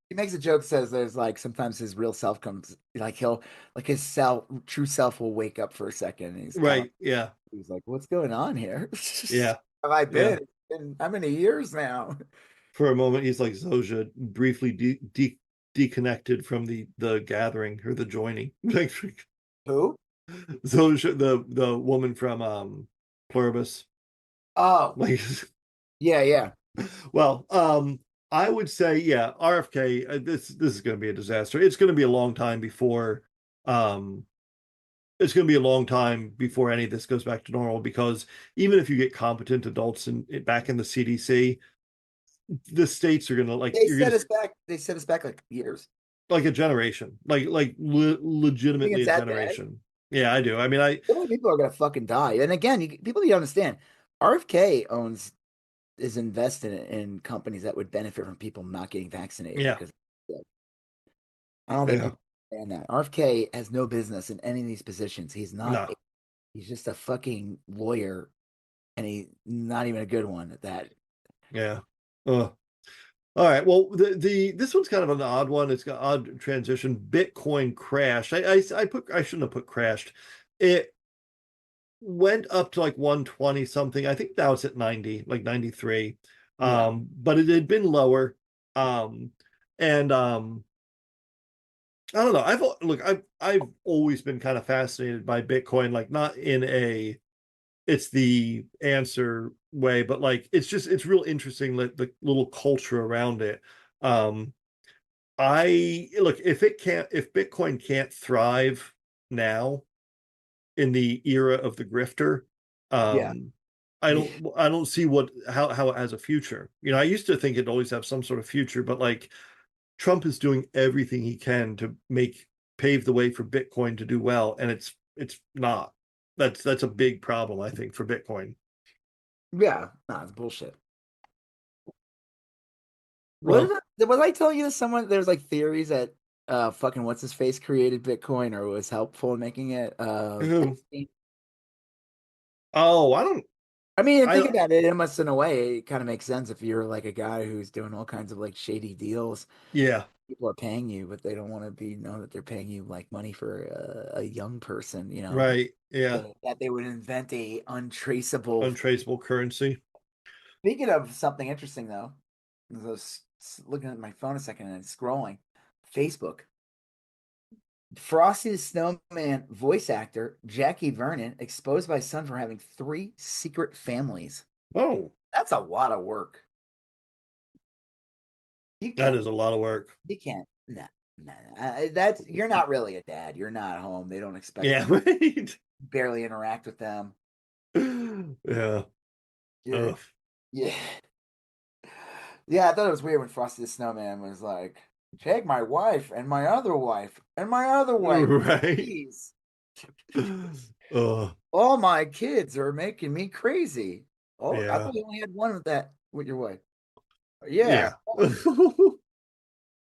he makes a joke, says there's like sometimes his real self comes, like he'll like his true self will wake up for a second, and he's kind of, Right. Yeah. he's like, what's going on here? Yeah. Have I been? Yeah. It's been how many years now? For a moment, he's like Zoja, briefly deconnected from the gathering or the joining. Like Who? Zoja, the woman from Pluribus. Oh, Like, yeah. well, I would say, yeah, RFK. This is going to be a disaster. It's going to be a long time before, it's going to be a long time before any of this goes back to normal. Because even if you get competent adults back in the CDC, the states are going to like They you're set going to us back. They set us back like years. like a generation, like I think legitimately it's a that bad. generation. Yeah, I do. I mean, So many people are gonna fucking die. And again, people need to understand, RFK is invested in companies that would benefit from people not getting vaccinated. yeah, Because I don't think yeah, people understand that. RFK has no business in any of these positions. no, He's just a fucking lawyer, and he's not even a good one at that. yeah. All right. Well, the this one's kind of an odd one. It's got odd transition. Bitcoin crashed. I shouldn't have put crashed. It went up to like 120 something. I think now it's at 90, like 93. Yeah. But it had been lower. And I don't know. I've always been kind of fascinated by Bitcoin, like not in a it's the answer way, but like it's real interesting, like the little culture around it. Um I look if Bitcoin can't thrive now in the era of the grifter, Yeah. um I don't see how it has a future. I used to think it'd always have some sort of future, but like Trump is doing everything he can to pave the way for Bitcoin to do well, and it's not. That's a big problem, I think, for Bitcoin. Yeah. Nah, it's bullshit. Was I telling you that someone there's like theories that fucking what's his face created Bitcoin or was helpful in making it? Oh, I don't. I mean, think about it. It must, in a way, it kind of makes sense if you're like a guy who's doing all kinds of like shady deals. Yeah. People are paying you, but they don't want to know that they're paying you like money for a young person, you know. Right. Yeah. That they would invent a untraceable currency. Speaking of something interesting, though, I was looking at my phone a second and scrolling. Facebook. Frosty the Snowman voice actor Jackie Vernon exposed by son for having 3 secret families. Oh, that's a lot of work. That is a lot of work. You can't. No. That's you're not really a dad. You're not home. They don't expect. Yeah, right. Barely interact with them. Yeah. Yeah. Yeah, I thought it was weird when Frosty the Snowman was like, "Take my wife and my other wife and my other wife, right? Please. All my kids are making me crazy." Oh, yeah. I thought you only had one with your wife. Yeah.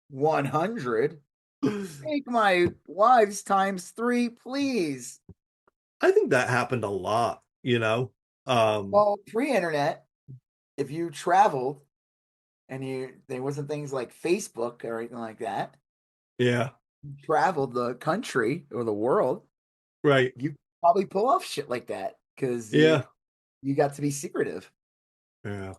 100. Take my wives times 3, please. I think that happened a lot, you know. Well, pre-internet, if you traveled and there wasn't things like Facebook or anything like that. Yeah. You traveled the country or the world. Right. You probably pull off shit like that because you got to be secretive. Yeah.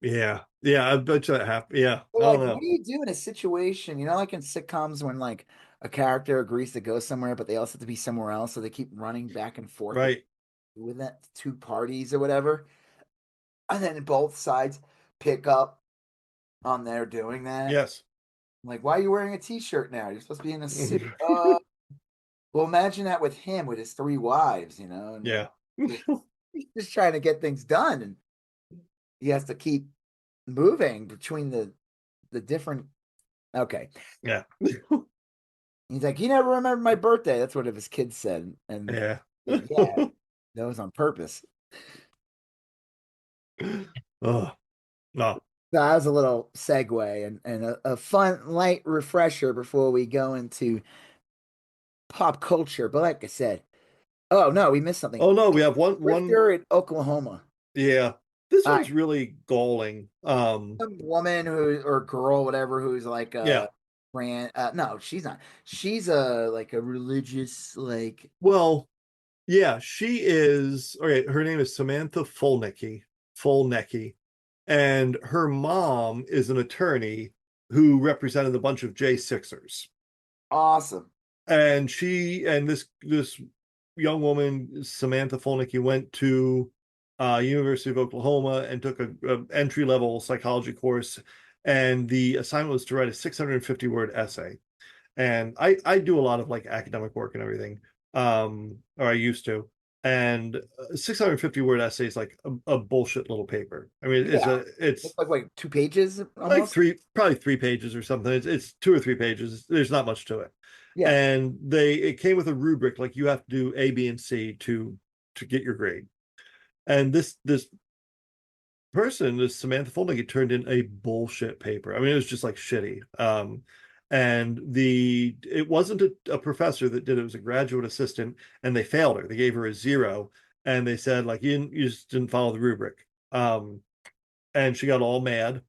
Yeah, I bet you that happened. Yeah. Well, like, what do you do in a situation, like in sitcoms when like a character agrees to go somewhere, but they also have to be somewhere else, so they keep running back and forth with that 2 parties or whatever. And then both sides pick up on their doing that. Yes. Like, why are you wearing a t-shirt now? You're supposed to be in a suit. Well, imagine that with him, with his 3 wives, And yeah. He's just trying to get things done. And he has to keep moving between the different. Okay. Yeah. He's like, he never remembered my birthday. That's what his kids said. And yeah. That was on purpose. Oh, no. That was a little segue and a fun, light refresher before we go into pop culture. But like I said, oh no, we missed something. Oh no, we have one in Oklahoma. Yeah. This one's really galling. Some woman or girl, whatever, who's like no, she's not. She's like a religious, like. Well, yeah, she is. Okay, her name is Samantha Fulnecke, and her mom is an attorney who represented a bunch of J6ers. Awesome. And this young woman, Samantha Fulnecke, went to University of Oklahoma and took a entry-level psychology course, and the assignment was to write a 650-word essay. And I do a lot of like academic work and everything, or I used to. And 650-word essay is like a bullshit little paper. I mean, it's like 2 pages, almost? Like probably 3 pages or something. It's 2 or 3 pages. There's not much to it. Yeah. And it came with a rubric, like you have to do A, B, and C to get your grade. And this person, this Samantha Fulnecke, turned in a bullshit paper. I mean, it was just like shitty. And it wasn't a professor that did it. It was a graduate assistant, and they failed her. They gave her a 0, and they said, like, you just didn't follow the rubric. And she got all mad.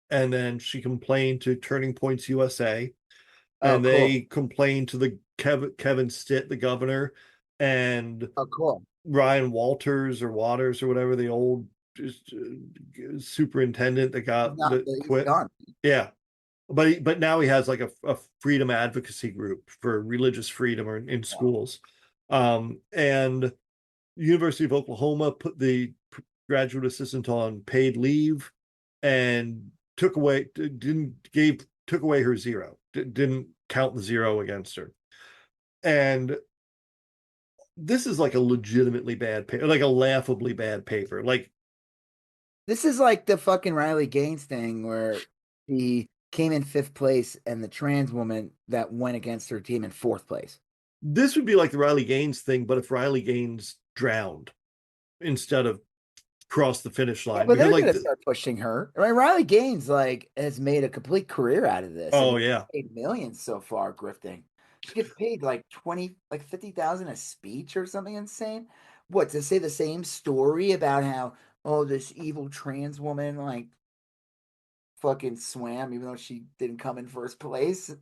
And then she complained to Turning Points USA, and they complained to the Kevin Stitt, the governor, and Ryan Waters or whatever, the old superintendent that quit. Yeah. But now he has like a freedom advocacy group for religious freedom in schools. And University of Oklahoma put the graduate assistant on paid leave and took away her 0. Didn't count the 0 against her. And this is like a legitimately bad paper, like a laughably bad paper. Like, this is like the fucking Riley Gaines thing where he came in 5th place and the trans woman that went against her team in 4th place. This would be like the Riley Gaines thing, but if Riley Gaines drowned instead of cross the finish line. Yeah, but Because they're like, gonna start pushing her. Right? Riley Gaines like has made a complete career out of this. I oh mean, yeah, paid millions so far grifting. She gets paid like 20, like 50,000 a speech or something insane. What, to say the same story about how, oh, this evil trans woman like fucking swam even though she didn't come in first place.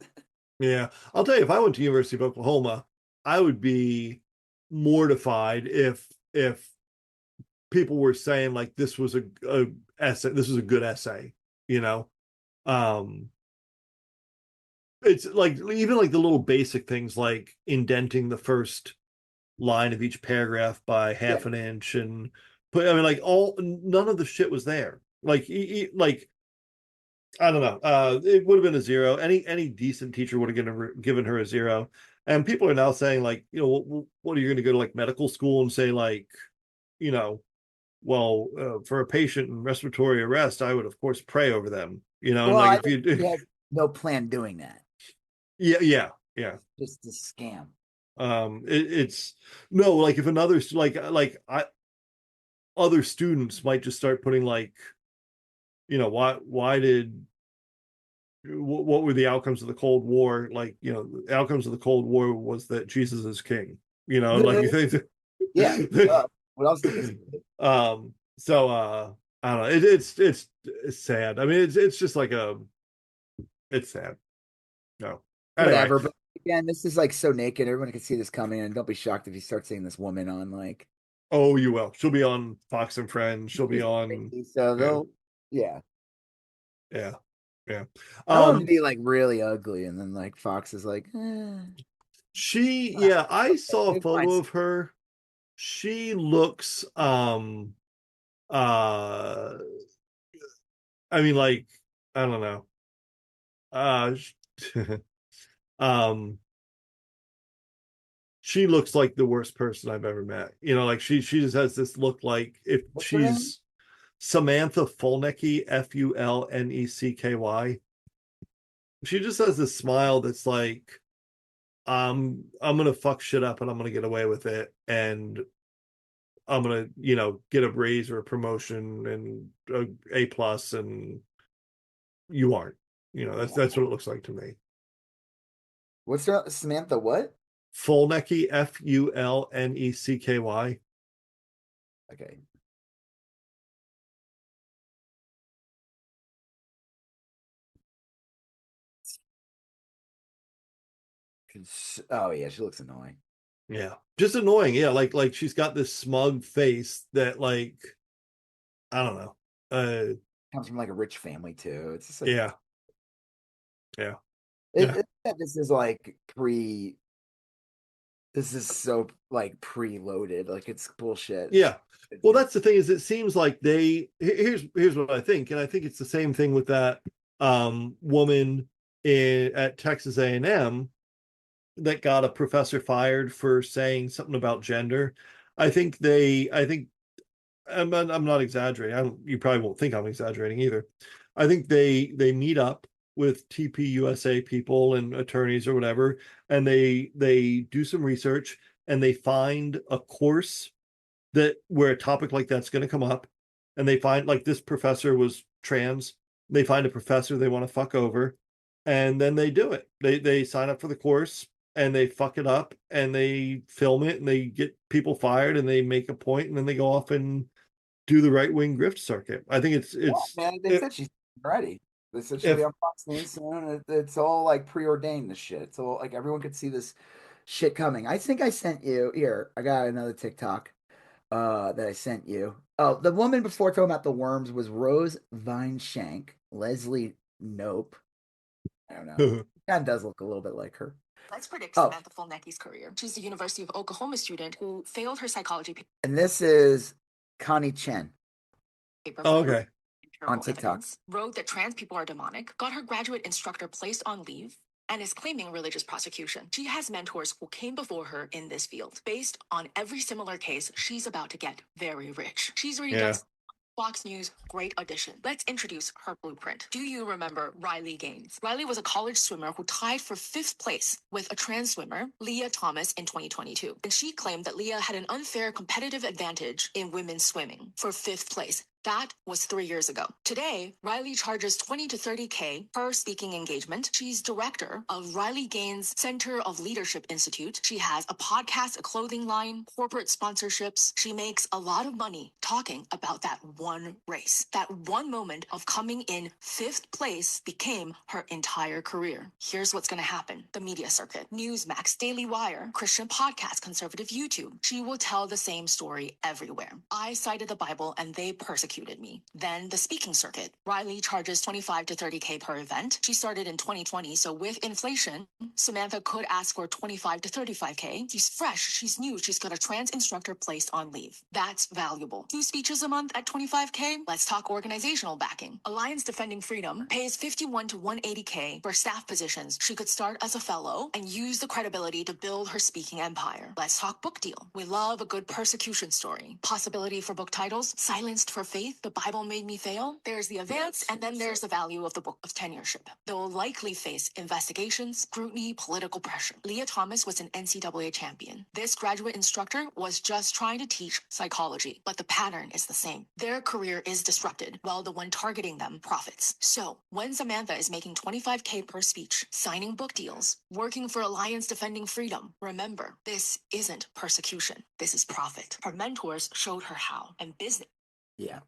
yeah. I'll tell you, if I went to University of Oklahoma, I would be mortified if people were saying like this was a essay, this was a good essay, you know. Um, it's like even like the little basic things like indenting the first line of each paragraph by Yeah. half an inch and put, I mean, like none of the shit was there. Like like I don't know. It would have been a zero. Any decent teacher would have given her a zero. And people are now saying like, you know, what are you going to go to like medical school and say like, you know, well, for a patient in respiratory arrest, I would of course pray over them. You know, and Well, like I if think you, she has no plan doing that. yeah. Just a scam. It's no, like if another other students might just start putting like, you know, why did what were the outcomes of the Cold War? Like, you know, the outcomes of the Cold War was that Jesus is king, you know, and like you think Yeah. What else did they say? So I don't know. It's sad. I mean, it's just like it's sad. No. Anyway. Whatever. But again, this is like so naked. Everyone can see this coming, and don't be shocked if you start seeing this woman on like. Oh, you will. She'll be on Fox and Friends. She'll be on. So they'll, yeah. Yeah. Yeah. I want them to be like really ugly, and then like Fox is like, yeah, I saw a Good photo points. of her. She looks uh I mean like I don't know. Uh um she looks like the worst person I've ever met. You know, like she just has this look like if What's her name? she's Samantha Fulnecky, Fulnecky. She just has this smile that's like I'm gonna fuck shit up and I'm gonna get away with it and I'm gonna, you know, get a raise or a promotion and a plus and you aren't. You know, that's what it looks like to me. What's her Samantha? What? Fulnecky, Fulnecky. Okay. Oh yeah, she looks annoying. Yeah, just annoying. Yeah, like she's got this smug face that like I don't know. Comes from like a rich family too. It's just like, Yeah, yeah, this is like pre. This is so like preloaded. Like it's bullshit. yeah. Well, that's the thing is it seems like here's what I think, and I think it's the same thing with that woman at Texas A&M that got a professor fired for saying something about gender. I think I'm not exaggerating. You probably won't think I'm exaggerating either. I think they meet up with TPUSA people and attorneys or whatever, and they do some research and they find a course that where a topic like that's going to come up, and they find like this professor was trans. They find a professor they want to fuck over, and then they do it. They sign up for the course and they fuck it up and they film it and they get people fired and they make a point and then they go off and do the right wing grift circuit. I think man. They said she's ready. They said she'll be on Fox News soon. It's all like preordained. This shit. So like everyone could see this shit coming. I think I sent you here. I got another TikTok that I sent you. Oh, the woman before talking about the worms was Rose Vineshank. Leslie Nope. I don't know. That does look a little bit like her. Let's predict Samantha Fulnecky's career. She's a University of Oklahoma student who failed her psychology paper. And this is Connie Chen. Oh, okay. On TikTok. Wrote that trans people are demonic, got her graduate instructor placed on leave, and is claiming religious prosecution. She has mentors who came before her in this field. Based on every similar case, she's about to get very rich. She's already done Fox News, great addition. Let's introduce her blueprint. Do you remember Riley Gaines? Riley was a college swimmer who tied for 5th place with a trans swimmer, Leah Thomas, in 2022. And she claimed that Leah had an unfair competitive advantage in women's swimming for 5th place. That was 3 years ago. Today, Riley charges $20 to $30K per speaking engagement. She's director of Riley Gaines Center of Leadership Institute. She has a podcast, a clothing line, corporate sponsorships. She makes a lot of money talking about that one race. That one moment of coming in 5th place became her entire career. Here's what's going to happen. The media circuit, Newsmax, Daily Wire, Christian podcast, conservative YouTube. She will tell the same story everywhere. I cited the Bible and they persecuted me. Then the speaking circuit. Riley charges $25 to $30K per event. She started in 2020, so with inflation, Samantha could ask for $25 to $35K. She's fresh, she's new, she's got a trans instructor placed on leave. That's valuable. 2 speeches a month at $25K? Let's talk organizational backing. Alliance Defending Freedom pays $51 to $180K for staff positions. She could start as a fellow and use the credibility to build her speaking empire. Let's talk book deal. We love a good persecution story. Possibility for book titles, Silenced for Faith, The Bible Made Me Fail. There's the advance, and then there's the value of the book of tenureship. They'll likely face investigations, scrutiny, political pressure. Leah Thomas was an NCAA champion. This graduate instructor was just trying to teach psychology, but the pattern is the same. Their career is disrupted, while the one targeting them profits. So, when Samantha is making $25K per speech, signing book deals, working for Alliance Defending Freedom, remember, this isn't persecution. This is profit. Her mentors showed her how, and business. Yeah.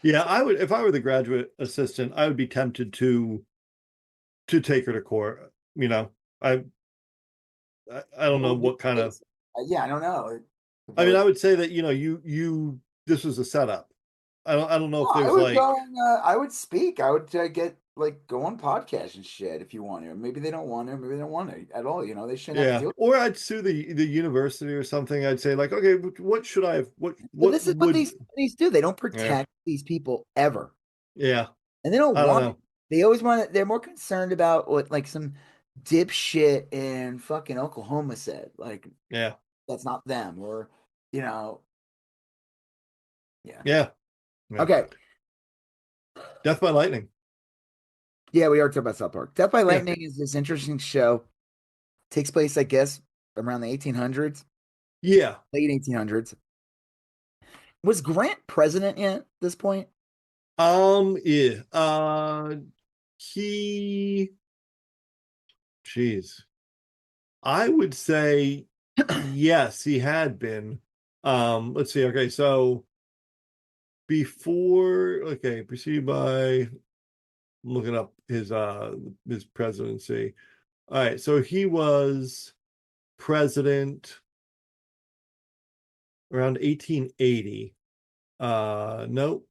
Yeah, I would, if I were the graduate assistant, I would be tempted to take her to court. You know, I don't know what kind of. Yeah, I don't know. I mean, I would say that, you know, this was a setup. I don't know if there's like. I would speak. I would get go on podcast and shit if you want to. Maybe they don't want to. Maybe they don't want to at all. You know, they shouldn't have to do it. Or I'd sue the university or something. I'd say like, okay, what should I have? What this is what these companies do. They don't protect these people ever. Yeah, and they don't want it. They always want it. They're more concerned about what like some dipshit in fucking Oklahoma said. Like, yeah, that's not them, or you know, yeah. Okay. Death by Lightning. Yeah, we are talking about South Park. Death by Lightning is this interesting show. Takes place, I guess, around the 1800s. Yeah. Late 1800s. Was Grant president yet at this point? Yeah. Jeez. I would say yes, he had been. Let's see. Okay, so preceded by, I'm looking up his presidency. All right, so he was president around 1880. Nope.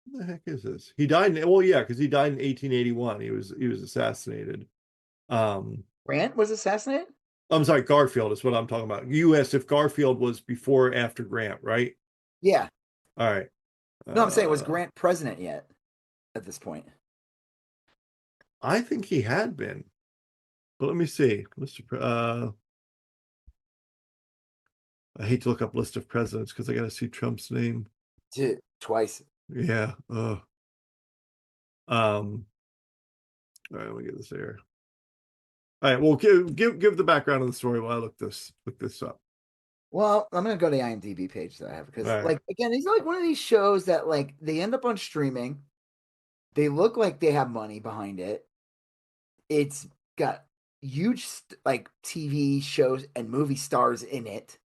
What the heck is this? He died because he died in 1881. He was assassinated. Grant was assassinated? I'm sorry, Garfield is what I'm talking about. You asked if Garfield was before or after Grant, right? Yeah. All right. No, I'm saying, was Grant president yet at this point? I think he had been. But let me see. I hate to look up list of presidents because I got to see Trump's name. Twice. Yeah. All right, let me get this here. All right, well, give the background of the story while I look this up. Well, I'm gonna go to the IMDb page that I have because, again, these are like one of these shows that they end up on streaming. They look like they have money behind it. It's got huge TV shows and movie stars in it.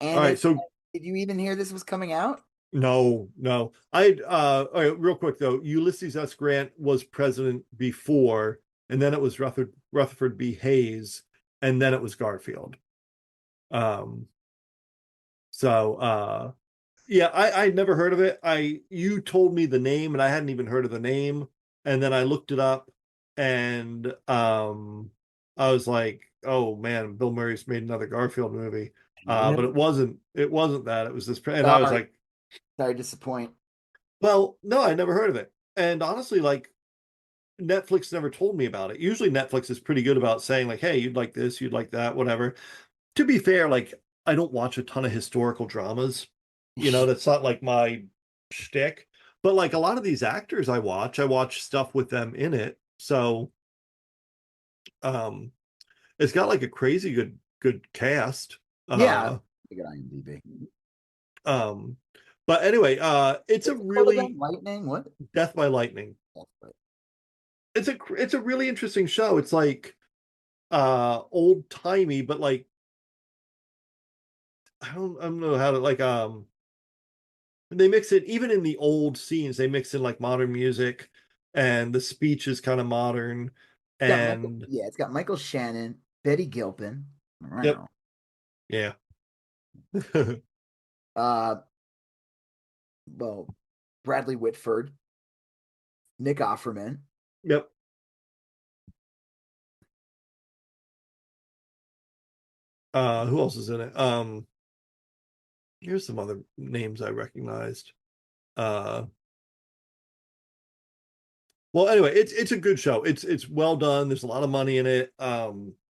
And all right, so did you even hear this was coming out? No. All right, real quick though, Ulysses S. Grant was president before, and then it was Rutherford B. Hayes, and then it was Garfield. I'd never heard of it. You told me the name, and I hadn't even heard of the name, and then I looked it up, and I was like, oh man, Bill Murray's made another Garfield movie. But it wasn't that. It was this, and I was like, sorry to disappoint. Well, no, I never heard of it. And honestly, Netflix never told me about it. Usually Netflix is pretty good about saying hey, you'd like this, you'd like that, whatever. To be fair, I don't watch a ton of historical dramas. That's not like my shtick. But like a lot of these actors I watch stuff with them in it. So it's got like a crazy good cast. Yeah, I got IMDb. But anyway, it's a really Lightning. What? Death by Lightning. It's a really interesting show. It's like old timey, but like I don't know how to like they mix it even in the old scenes, they mix in like modern music and the speech is kind of modern. And it's got Michael Shannon, Betty Gilpin. Yep. Yeah. Well, Bradley Whitford, Nick Offerman. Yep. Who else is in it? Here's some other names I recognized. Well, anyway, it's a good show. It's well done. There's a lot of money in it.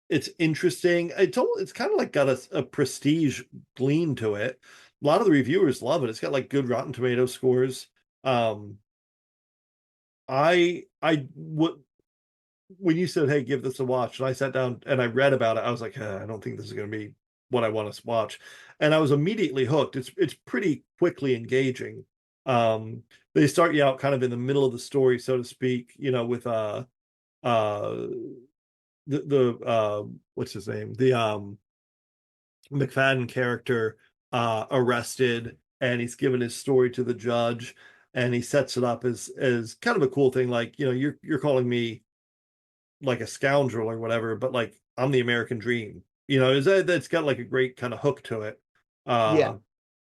It's interesting. It's kind of like got a prestige gleam to it. A lot of the reviewers love it. It's got like good Rotten Tomato scores. I would when you said, "Hey, give this a watch," and I sat down and I read about it, I was like, I don't think this is going to be what I want to watch, and I was immediately hooked. It's pretty quickly engaging. They start you out kind of in the middle of the story, so to speak, with the what's his name, the McFadden character arrested, and he's given his story to the judge, and he sets it up as kind of a cool thing, like you're calling me like a scoundrel or whatever, but like I'm the American dream. Is that's got like a great kind of hook to it. And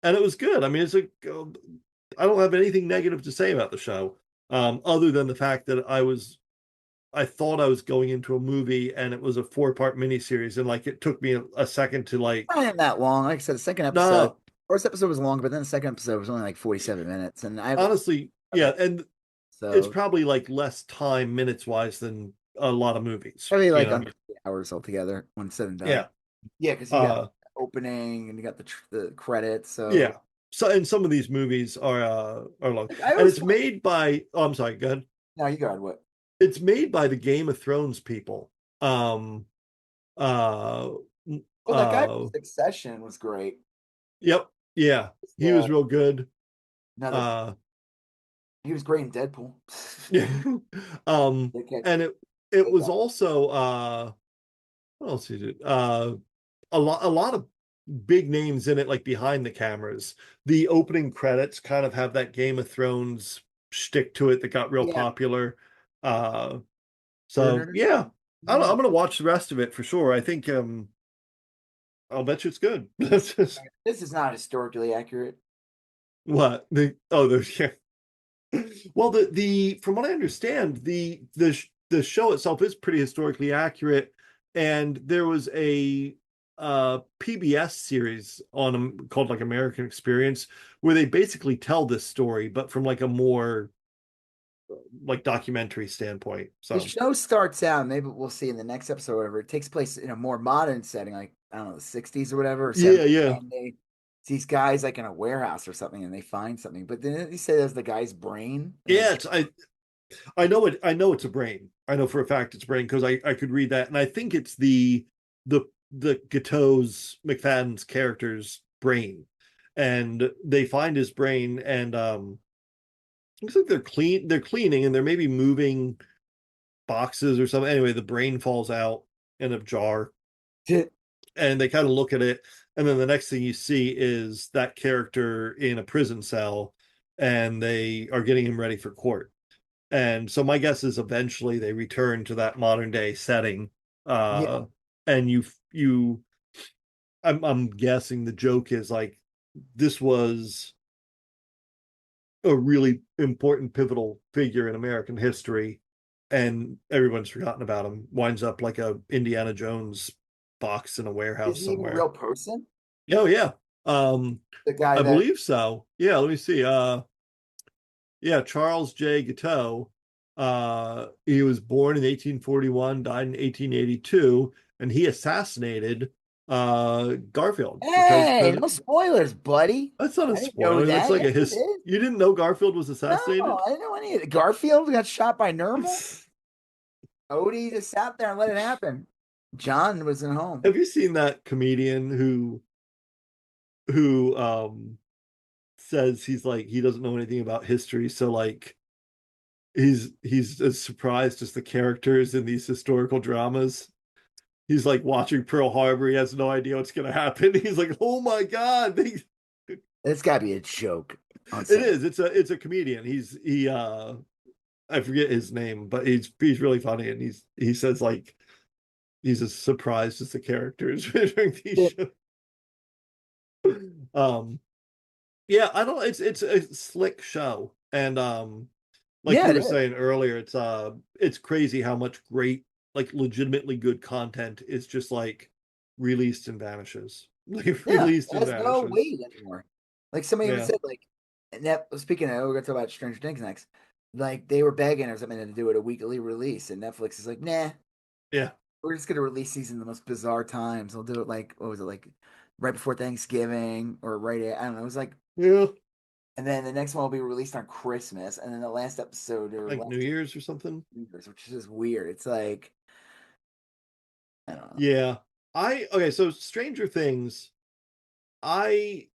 it was good. I mean, I don't have anything negative to say about the show, other than the fact that I thought I was going into a movie and it was a 4-part miniseries, and like it took me a second to like. Not that long. Like I said, the second episode. No. First episode was long, but then the second episode was only like 47 minutes. And I honestly, yeah, and so it's probably like less time minutes wise than a lot of movies. Probably like under 3 hours altogether when said and done. Yeah, because you got the opening and you got the credits. So yeah. So and some of these movies are long, and it's made by. Oh, I'm sorry. Go ahead. No, you got what? It's made by the Game of Thrones people. Well, that guy from Succession was great. Yep. Yeah, he was real good. He was great in Deadpool. Yeah. And it was also what else did it? A lot of big names in it, like behind the cameras. The opening credits kind of have that Game of Thrones shtick to it that got real popular. So yeah, I'm gonna watch the rest of it for sure. I think I'll bet you it's good. This is not historically accurate. What? There's yeah. Well, the from what I understand, the show itself is pretty historically accurate, and there was a PBS series on them called like American Experience, where they basically tell this story, but from like a more like documentary standpoint. So the show starts out, maybe we'll see in the next episode or whatever, it takes place in a more modern setting, like I don't know, the 60s or whatever. Yeah. And these guys like in a warehouse or something, and they find something, but then they say there's the guy's brain. Yeah, I know it's a brain. I know for a fact it's brain because I could read that, and I think it's the Gateau's McFadden's character's brain, and they find his brain, and looks like they're cleaning, and they're maybe moving boxes or something. Anyway, the brain falls out in a jar, and they kind of look at it, and then the next thing you see is that character in a prison cell, and they are getting him ready for court. And so my guess is eventually they return to that modern day setting. And I'm guessing the joke is like, this was a really important pivotal figure in American history, and everyone's forgotten about him. Winds up like a Indiana Jones box in a warehouse somewhere. A real person? Oh yeah. The guy I believe so. Yeah, let me see. Yeah, Charles J. Guiteau. He was born in 1841, died in 1882, and he assassinated Garfield. Hey, no spoilers, buddy. That's not a I didn't know spoiler. That's that. like Yes, a it his. is. You didn't know Garfield was No, assassinated? I didn't know any of it. Garfield got shot by Nermal. Odie just sat there and let it happen. John was at home. Have you seen that comedian who says he's like he doesn't know anything about history, so like he's as surprised as the characters in these historical dramas. He's like watching Pearl Harbor, he has no idea what's gonna happen. He's like, oh my god. It's gotta be a joke. It is. It's a comedian. He I forget his name, but he's really funny, and he says like he's as surprised as the characters during these shows. Yeah, I don't. It's a slick show, and like Yeah, you it were is. saying earlier, it's crazy how much great, like legitimately good content is just like released and vanishes. Like released and There's no vanishes. weight anymore. Like somebody even Yeah. said, like, and that speaking of, we're gonna talk about Stranger Things next. Like they were begging or something to do it a weekly release, and Netflix is like, nah, Yeah. we're just gonna release these in the most bizarre times. We'll do it like, what was it, like right before Thanksgiving or right at, I don't know. It was like, Yeah. and then the next one will be released on Christmas, and then the last episode or Like last New Year's or something. Year's, which is just weird. It's like, I don't know. Yeah. Okay, so Stranger Things, I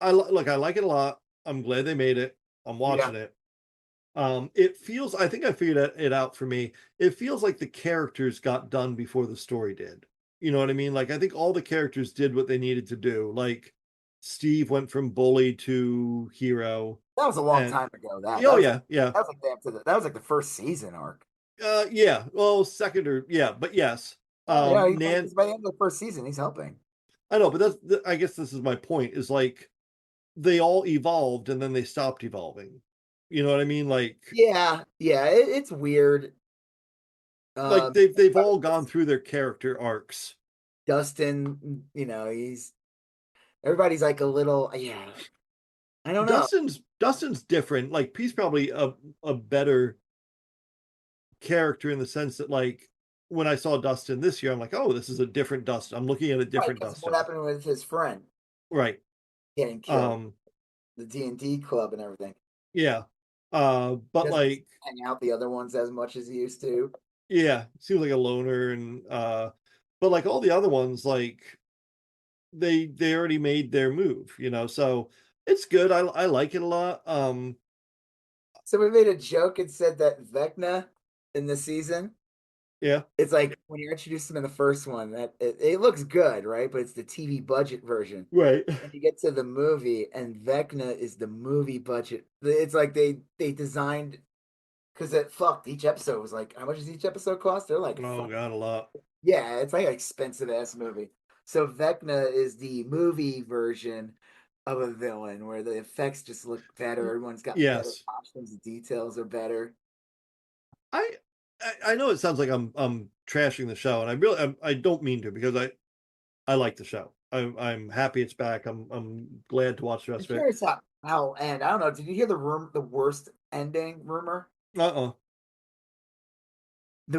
look, I like it a lot. I'm glad they made it. I'm watching it. It feels, I think I figured it out for me. It feels like the characters got done before the story did. You know what I mean? Like I think all the characters did what they needed to do. Like Steve went from bully to hero. That was a long And time ago. That oh was yeah, yeah. that was like that was like the first season arc. Yeah. Well, second or yeah, but yes. Oh, yeah, Nan, he's by the end of the first season, he's helping. I know, but I guess this is my point, is like they all evolved and then they stopped evolving. You know what I mean? Like Yeah, it's weird. they've all gone through their character arcs. Dustin, everybody's like a little, yeah. I don't know. Dustin's different. Like he's probably a better character in the sense that like when I saw Dustin this year, I'm like, oh, this is a different Dustin. I'm looking at a different Dustin. What happened with his friend? Right. Getting killed. The D&D club and everything. Yeah. But like hang out the other ones as much as he used to. Yeah, seems like a loner, and but like all the other ones, like they already made their move, so it's good. I like it a lot. So we made a joke and said that Vecna in the season, yeah, it's like when you're introduced him in the first one, that it looks good, right? But it's the TV budget version. right. And you get to the movie, and Vecna is the movie budget. It's like they designed, because each episode was like, how much does each episode cost? They're like, Oh god, a lot. Yeah, it's like an expensive ass movie. So Vecna is the movie version of a villain where the effects just look better. Everyone's got better costumes, the details are better. I know it sounds like I'm trashing the show, and I don't mean to, because I like the show. I'm happy it's back. I'm glad to watch the rest of it. Curious how and I don't know. Did you hear the worst ending rumor? The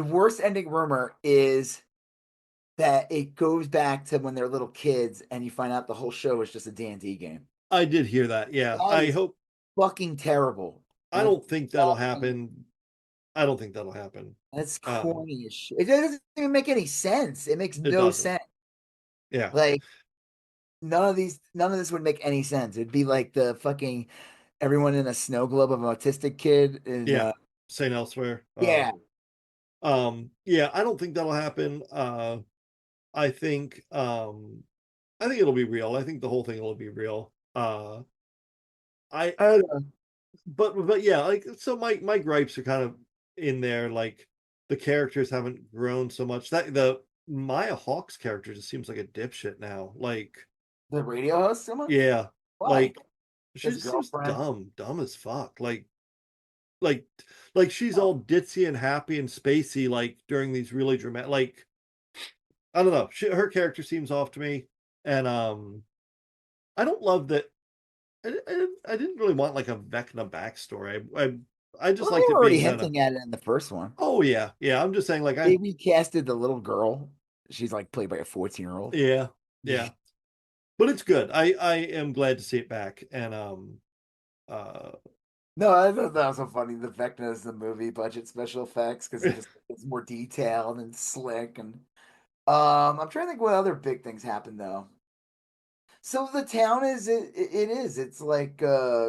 worst ending rumor is that it goes back to when they're little kids, and you find out the whole show is just a D&D game. I did hear that. Yeah, I hope. Fucking terrible. I don't think that'll happen. I don't think that'll happen. That's corny as shit. It doesn't even make any sense. It makes no sense. Yeah. Like none of this would make any sense. It'd be like the fucking everyone in a snow globe of an autistic kid in St. Elsewhere. Yeah. Yeah, I don't think that'll happen. I think it'll be real. I think the whole thing will be real. I don't know. But yeah, like, so my gripes are kind of in there. Like the characters haven't grown so much. That the Maya Hawke's character just seems like a dipshit now. Like the radio host so much? Yeah. Why? Like she just seems dumb as fuck. Like she's all ditzy and happy and spacey, like during these really dramatic, like, I don't know. Her character seems off to me, and I don't love that. I didn't really want like a Vecna backstory. I just like they were already hinting at it in the first one. Oh yeah, I'm just saying, like, they recasted the little girl. she's like played by a 14-year-old. Yeah, yeah, but it's good. I am glad to see it back, and no, I thought that was so funny. The Vecna is the movie budget special effects because it's more detailed and slick. And I'm trying to think what other big things happened though. So the town it's like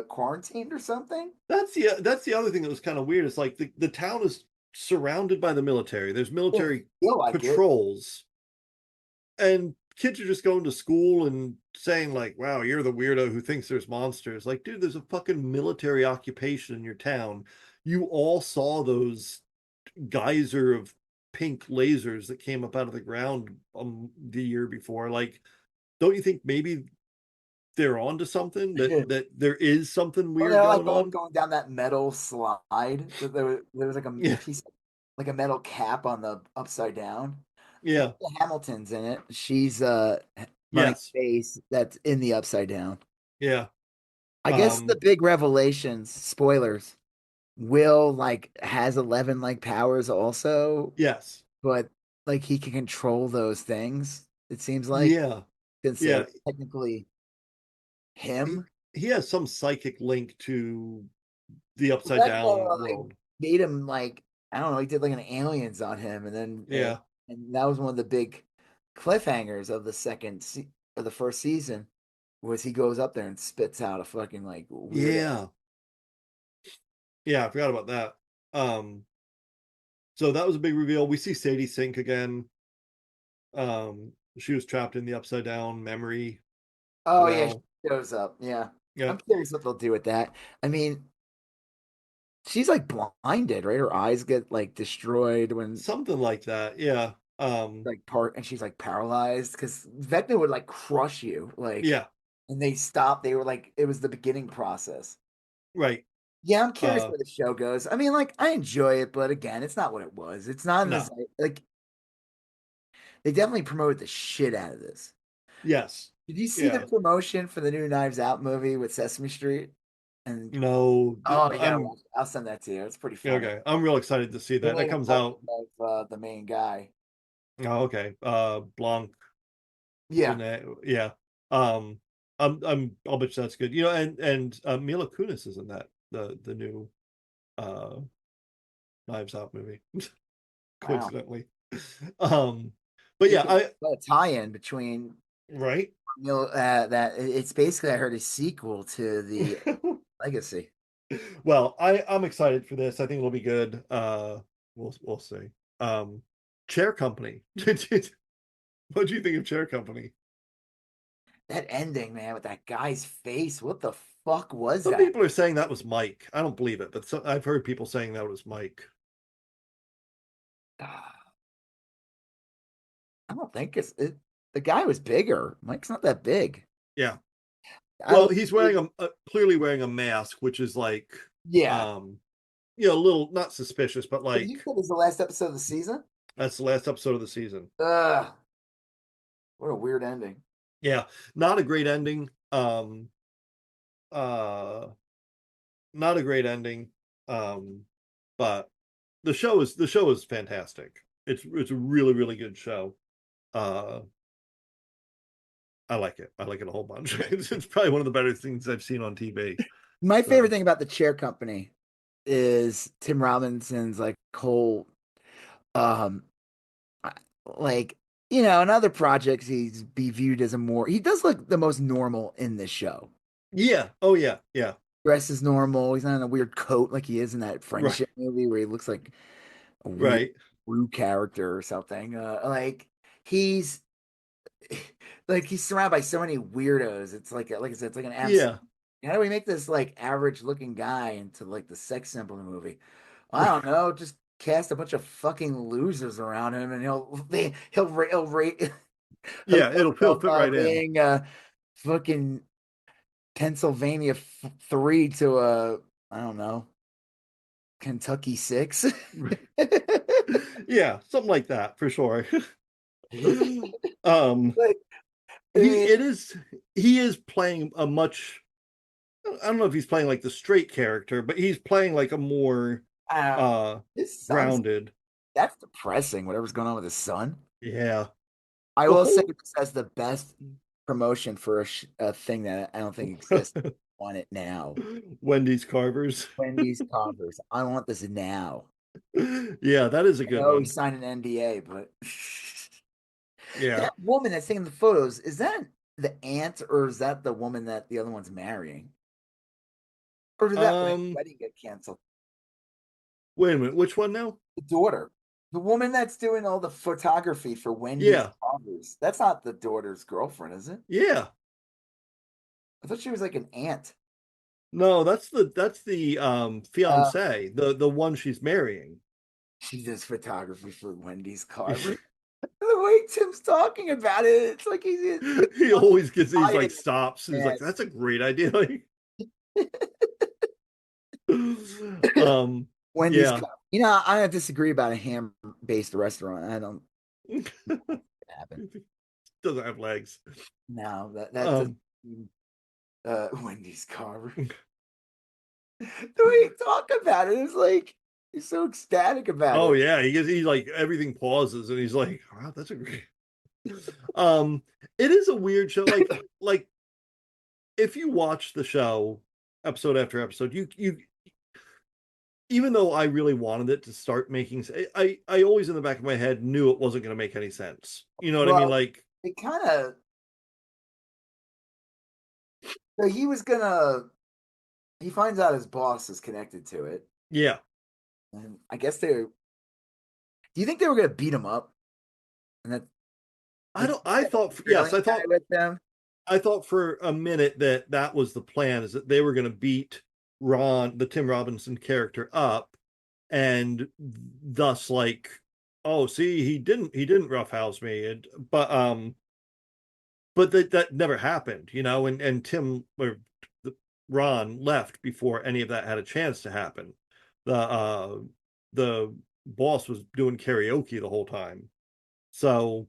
quarantined or something. That's the other thing that was kind of weird. It's like the town is surrounded by the military. There's military patrols, and kids are just going to school and saying like, "Wow, you're the weirdo who thinks there's monsters." Like, dude, there's a fucking military occupation in your town. You all saw those geyser of pink lasers that came up out of the ground the year before. Like, don't you think maybe they're onto something, that there is something weird going on? Going down that metal slide. There was like a piece, like a metal cap on the upside down. Yeah, Hamilton's in it. She's running space that's in the upside down. Yeah, I guess the big revelations, spoilers. Will like has 11 like powers also. Yes, but like he can control those things. It seems like since technically him. He has some psychic link to the upside down world. Made him like I don't know. He did like an aliens on him, and then and that was one of the big cliffhangers of the first season was he goes up there and spits out a fucking like weird I forgot about that. So that was a big reveal. We see Sadie Sink again. She was trapped in the upside down memory. Oh yeah, she shows up. Yeah. I'm curious what they'll do with that. I mean, she's like blinded, right? Her eyes get like destroyed when something like that. Yeah. And she's like paralyzed because Vecna would like crush you, like and they stopped. They were like it was the beginning process, right? Yeah, I'm curious where the show goes. I mean, like I enjoy it, but again, it's not what it was. It's not like they definitely promoted the shit out of this. Yes. Did you see the promotion for the new Knives Out movie with Sesame Street? And no, I'll send that to you. It's pretty funny. Okay, I'm real excited to see that. That comes out of the main guy. Oh, okay. Blanc. Yeah. I'll bet you that's good. You know, and Mila Kunis is in that the new Knives Out movie. Coincidentally. But yeah, a tie-in between right. That it's basically I heard a sequel to the Legacy. Well, I'm excited for this. I think it'll be good. We'll see. Chair Company. What do you think of Chair Company? That ending, man, with that guy's face. What the fuck was that? Some people are saying that was Mike. I don't believe it, but I've heard people saying that was Mike. I don't think the guy was bigger. Mike's not that big. Yeah. Well, he's wearing clearly wearing a mask, which is like a little not suspicious, but like you said it was the last episode of the season? That's the last episode of the season. What a weird ending. Yeah, not a great ending. Not a great ending. But the show is fantastic. It's a really, really good show. I like it. I like it a whole bunch. It's probably one of the better things I've seen on TV. My favorite thing about the Chair Company is Tim Robinson's like whole like in other projects he's be viewed as he does look the most normal in this show. Yeah. Oh yeah. Yeah. Dresses normal. He's not in a weird coat like he is in that Friendship movie where he looks like a weird character or something. Like he's surrounded by so many weirdos. It's like I said, it's like an absolute. How do we make this like average looking guy into like the sex symbol in the movie? I don't know. Just cast a bunch of fucking losers around him, and he'll rate. It'll fit right in. Fucking Pennsylvania 3 to I don't know, Kentucky 6. Yeah, something like that for sure. He is playing a much. I don't know if he's playing like the straight character, but he's playing like a more grounded. That's depressing. Whatever's going on with his son. Yeah. I will say this as the best promotion for a thing that I don't think exists. I want it now. Wendy's Carvers. Wendy's Converse. I want this now. Yeah, that is a good one. We signed an NDA, but yeah, that woman that's taking the photos, is that the aunt or is that the woman that the other one's marrying? Or did that wedding get canceled? Wait a minute, which one now? The daughter. The woman that's doing all the photography for Wendy's Converse. That's not the daughter's girlfriend, is it? Yeah. I thought she was like an aunt. No, that's the fiance, the one she's marrying. She does photography for Wendy's Carver. The way Tim's talking about it, it's like he always gets these like stops and he's like, that's a great idea. Wendy's I disagree about a ham-based restaurant. I don't happen. Doesn't have legs. No, that doesn't Wendy's Carver. The way you talk about it is like he's so ecstatic about it. Oh yeah, he like everything pauses and he's like, wow, that's a great it is a weird show. Like if you watch the show episode after episode, you even though I really wanted it to start making I always in the back of my head knew it wasn't going to make any sense. You know what I mean? Like it kind of so he finds out his boss is connected to it. Yeah. And I guess do you think they were going to beat him up? And that I thought for a minute that was the plan, is that they were going to beat Ron, the Tim Robinson character, up, and thus like, oh, see, he didn't roughhouse me, but that never happened, you know, and Tim or Ron left before any of that had a chance to happen. The boss was doing karaoke the whole time, so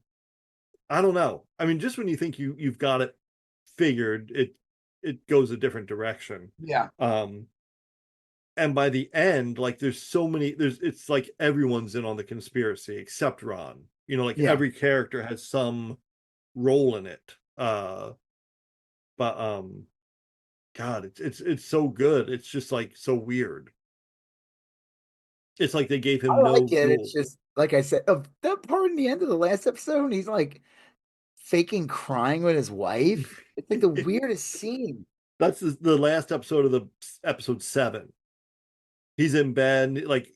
I don't know. I mean, just when you think you've got it figured, it goes a different direction. Yeah. And by the end, like it's like everyone's in on the conspiracy except Ron. You know, like every character has some role in it. But God, it's so good. It's just like so weird. It's like they gave him no like it. It's just like I said, that part in the end of the last episode, he's like faking crying with his wife. It's like the weirdest scene. That's the last episode of episode 7. He's in bed, like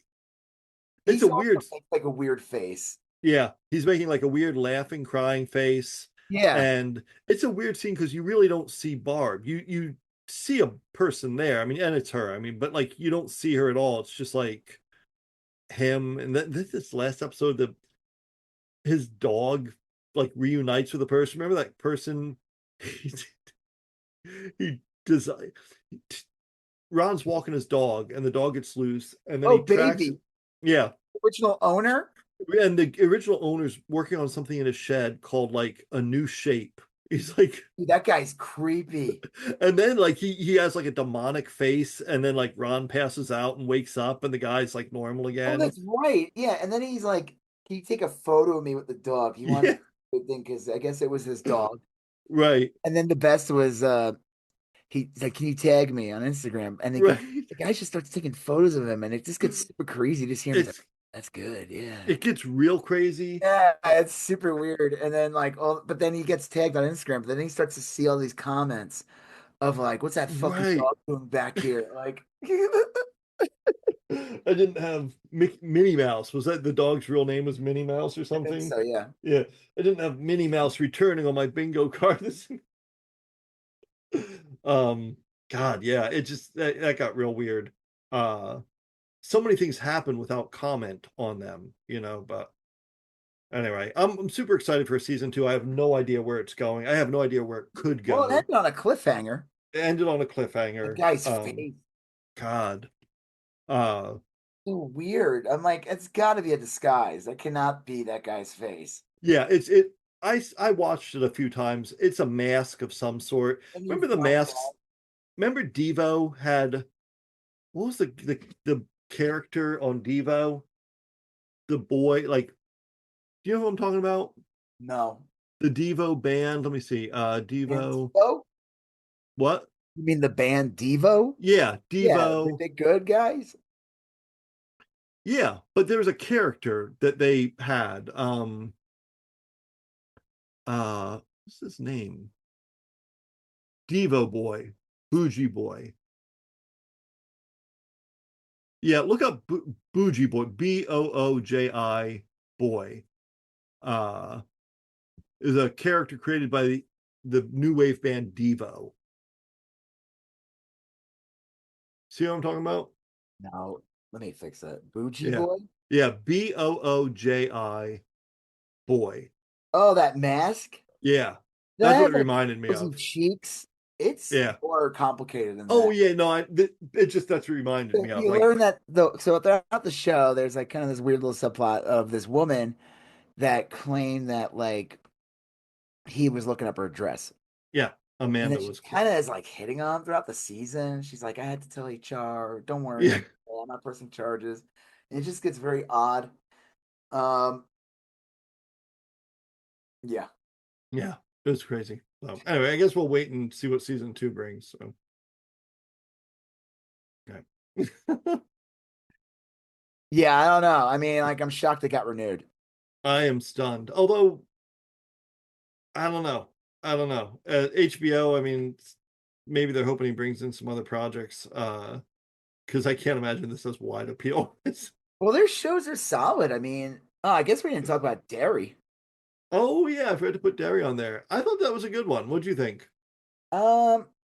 it's a weird, like a weird face. Yeah, he's making like a weird laughing, crying face. Yeah, and it's a weird scene because you really don't see Barb. You see a person there. I mean, and it's her. I mean, but like you don't see her at all. It's just like him. And this last episode, his dog like reunites with a person. Remember that person? he does. Ron's walking his dog, and the dog gets loose, and then he tracks. Baby. Yeah, original owner. And the original owner's working on something in his shed called like a new shape. He's like, dude, that guy's creepy. And then like he has like a demonic face, and then like Ron passes out and wakes up, and the guy's like normal again. Oh, that's right. Yeah, and then he's like, "Can you take a photo of me with the dog?" He wanted a good thing because I guess it was his dog. Right. And then the best was he's like, "Can you tag me on Instagram?" And the guy just starts taking photos of him, and it just gets super crazy. Just hearing that's good, yeah. It gets real crazy. Yeah, it's super weird. And then but then he gets tagged on Instagram, but then he starts to see all these comments of like, what's that fucking dog doing back here? Like I didn't have Minnie Mouse. Was that the dog's real name was Minnie Mouse or something? I think so, yeah. Yeah. I didn't have Minnie Mouse returning on my bingo card. God, yeah, it just that got real weird. So many things happen without comment on them, you know, but anyway, I'm super excited for season 2. I have no idea where it's going. I have no idea where it could go. Well, it ended on a cliffhanger. The guy's face. God. So weird. I'm like, it's gotta be a disguise. That cannot be that guy's face. Yeah, I watched it a few times. It's a mask of some sort. Remember the masks? Remember Devo had what was the character on Devo? The boy, like, do you know what I'm talking about? No. the Devo band. Let me see. Devo. Devo? What? You mean the band Devo? Yeah, Yeah, Devo. they good guys. Yeah, but there was a character that they had. What's his name? Devo Boy, Bougie Boy. Yeah, look up Bougie Boy, Booji Boy. Uh, is a character created by the new wave band Devo. See what I'm talking about? No, let me fix that. Bougie Yeah. Boy? Yeah, Booji Boy. Oh, that mask? Yeah. That That's what has it like reminded me rosy of. cheeks. It's Yeah. more complicated than Oh that. yeah, no, it just that's what it reminded me of. You Like, learn that though. So throughout the show, there's like kind of this weird little subplot of this woman that claimed that like he was looking up her address. yeah, And then Amanda she was kind of is like hitting on him throughout the season. She's like, I had to tell HR, don't worry, yeah, I'm not pressing charges. And it just gets very odd. Um, yeah. yeah, it was crazy. So anyway, I guess we'll wait and see what season 2 brings. So okay. Yeah, I don't know. I mean, like, I'm shocked it got renewed. I am stunned. Although I don't know. I don't know. HBO, I mean, maybe they're hoping he brings in some other projects. Because I can't imagine this has wide appeal. Well, their shows are solid. I mean, oh, I guess we didn't talk about Derry. Oh yeah, I forgot to put Derry on there. I thought that was a good one. What'd you think?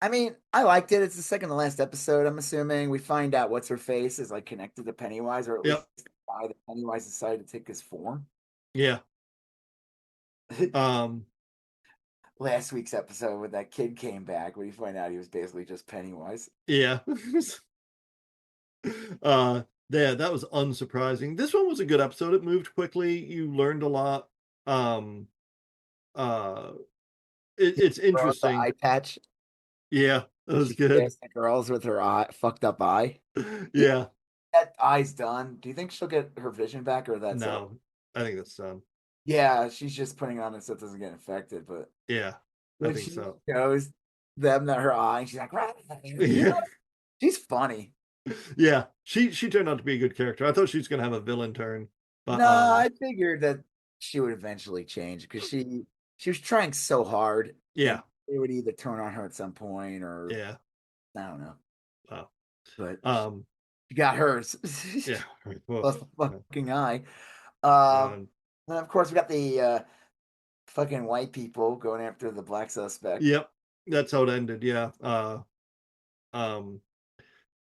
I mean, I liked it. It's the second to last episode, I'm assuming. We find out what's her face is like connected to Pennywise, or at Yep. least why the Pennywise decided to take his form. Yeah. Um. Last week's episode when that kid came back, we find out he was basically just Pennywise. Yeah. Yeah, that was unsurprising. This one was a good episode. It moved quickly. You learned a lot. Um. Uh. It's Girl with the interesting. eye patch. Yeah, that was She good. the girls with her eye fucked up eye. Yeah. That eye's done. Do you think she'll get her vision back, or that's No, I think that's done. Yeah, she's just putting it on it so it doesn't get infected. But Yeah, I when think she so. shows them that her eye, and she's like, Yeah. she's funny. Yeah, she turned out to be a good character. I thought she was gonna have a villain turn, but No, I figured that she would eventually change because she was trying so hard. yeah, It would either turn on her at some point, or yeah. I don't know. Wow. But Um, she got hers. yeah. Right. Well, Lost the fucking eye. um, And of course we got the fucking white people going after the black suspect. yep, that's how it ended. Yeah. Um,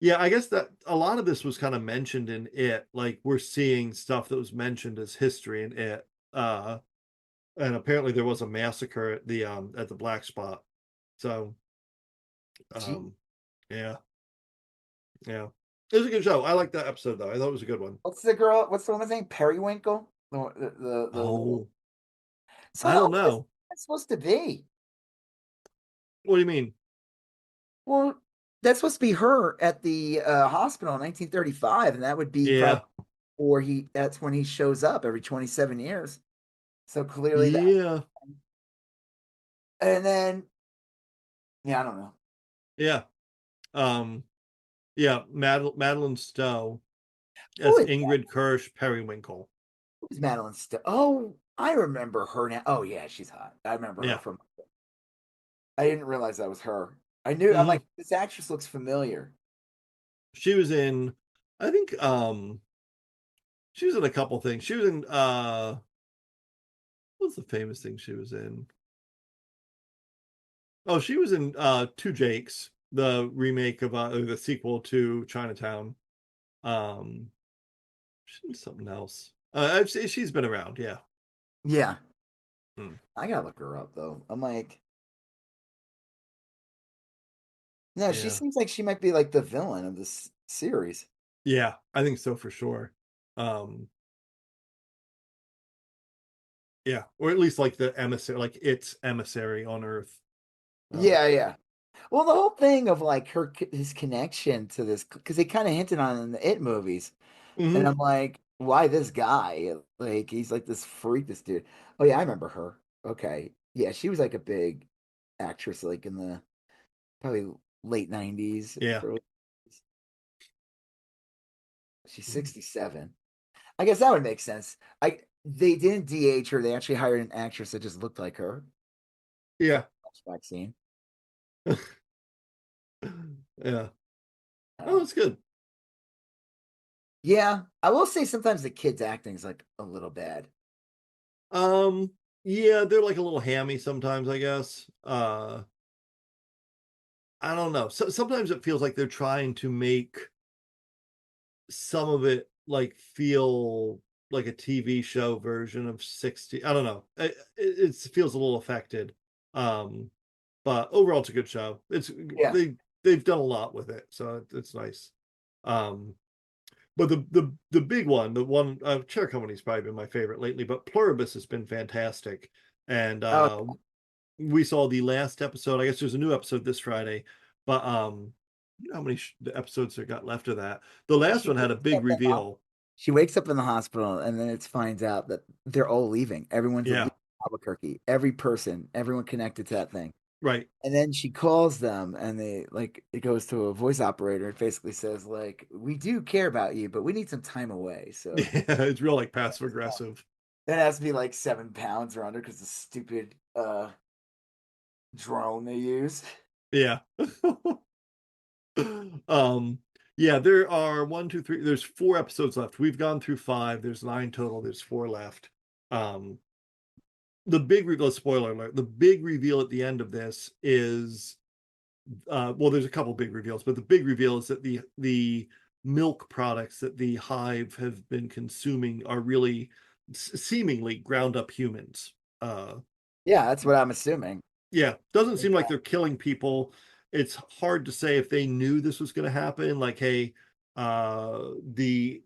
yeah. I guess that a lot of this was kind of mentioned in it. Like we're seeing stuff that was mentioned as history in it. And apparently there was a massacre at the black spot. So, Gee, yeah, yeah. It was a good show. I like that episode though. I thought it was a good one. what's the woman's name? Periwinkle? The Oh, So I how don't old is know. that supposed to be? What do you mean? Well, that's supposed to be her at the hospital in 1935, and that would be Yeah, probably or that's when he shows up every 27 years. So clearly that, yeah, and then yeah, I don't know. yeah. Um, yeah. Madeline Stowe Who as is Ingrid Kirsch Periwinkle. who's Madeline Stowe? Oh, I remember her now. Oh yeah, she's hot. I remember her Yeah. from. I didn't realize that was her. I knew. I'm Mhm. like, this actress looks familiar. She was in, I think, she was in a couple things. She was in, what's the famous thing she was in? Oh, she was in Two Jakes, the remake of the sequel to Chinatown. Um, she's something else. She's been around, yeah. Yeah, Hmm. I gotta look her up though. I'm like, no, she Yeah, seems like she might be like the villain of this series. yeah, I think so for sure. Um, yeah, or at least like the emissary, like its emissary on Earth. Yeah, yeah. Well, the whole thing of like his connection to this, because they kind of hinted on it in the It movies, and Mhm. I'm like, why this guy? Like he's like this freak, this dude. Oh yeah, I remember her. Okay. Yeah, she was like a big actress, like in the probably late 90s. Yeah. She's 67. I guess that would make sense. They didn't DH her. They actually hired an actress that just looked like her. Yeah. Vaccine. Yeah. Oh, that's good. Yeah, I will say sometimes the kids' acting is like a little bad. Yeah, they're like a little hammy sometimes, I guess. I don't know. So sometimes it feels like they're trying to make some of it like feel like a TV show version of 60. I don't know. It feels a little affected. But overall it's a good show. Yeah. They've done a lot with it, so it's nice. But the big one, the one Chair Company's probably been my favorite lately, but Pluribus has been fantastic. And we saw the last episode. I guess there's a new episode this Friday, but you know how many episodes there got left of that? The last one had a big reveal. She wakes up in the hospital, and then it finds out that they're all leaving. Everyone's leaving Albuquerque. Every person, everyone connected to that thing. Right. And then she calls them, and they like it goes to a voice operator. It basically says like, "We do care about you, but we need some time away." So yeah, it's real like passive aggressive. It has to be like 7 pounds or under because the stupid drone they use. Yeah. Yeah, there are 1, 2, 3. There's 4 episodes left. We've gone through 5. There's 9 total. There's 4 left. The big reveal, spoiler alert, the big reveal at the end of this is well, there's a couple big reveals, but the big reveal is that the milk products that the hive have been consuming are really seemingly ground up humans. Yeah, that's what I'm assuming. Yeah, doesn't seem like they're killing people. It's hard to say if they knew this was going to happen. Like, hey, the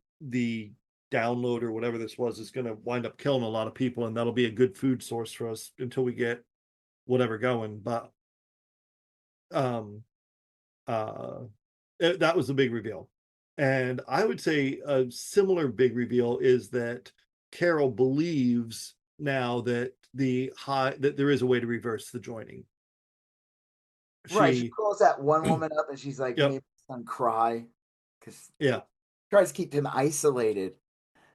download or whatever this was is going to wind up killing a lot of people, and that'll be a good food source for us until we get whatever going. But that was the big reveal. And I would say a similar big reveal is that Carol believes now that that there is a way to reverse the joining. She calls that one woman up, and she's like, "Maybe son cry," because tries to keep him isolated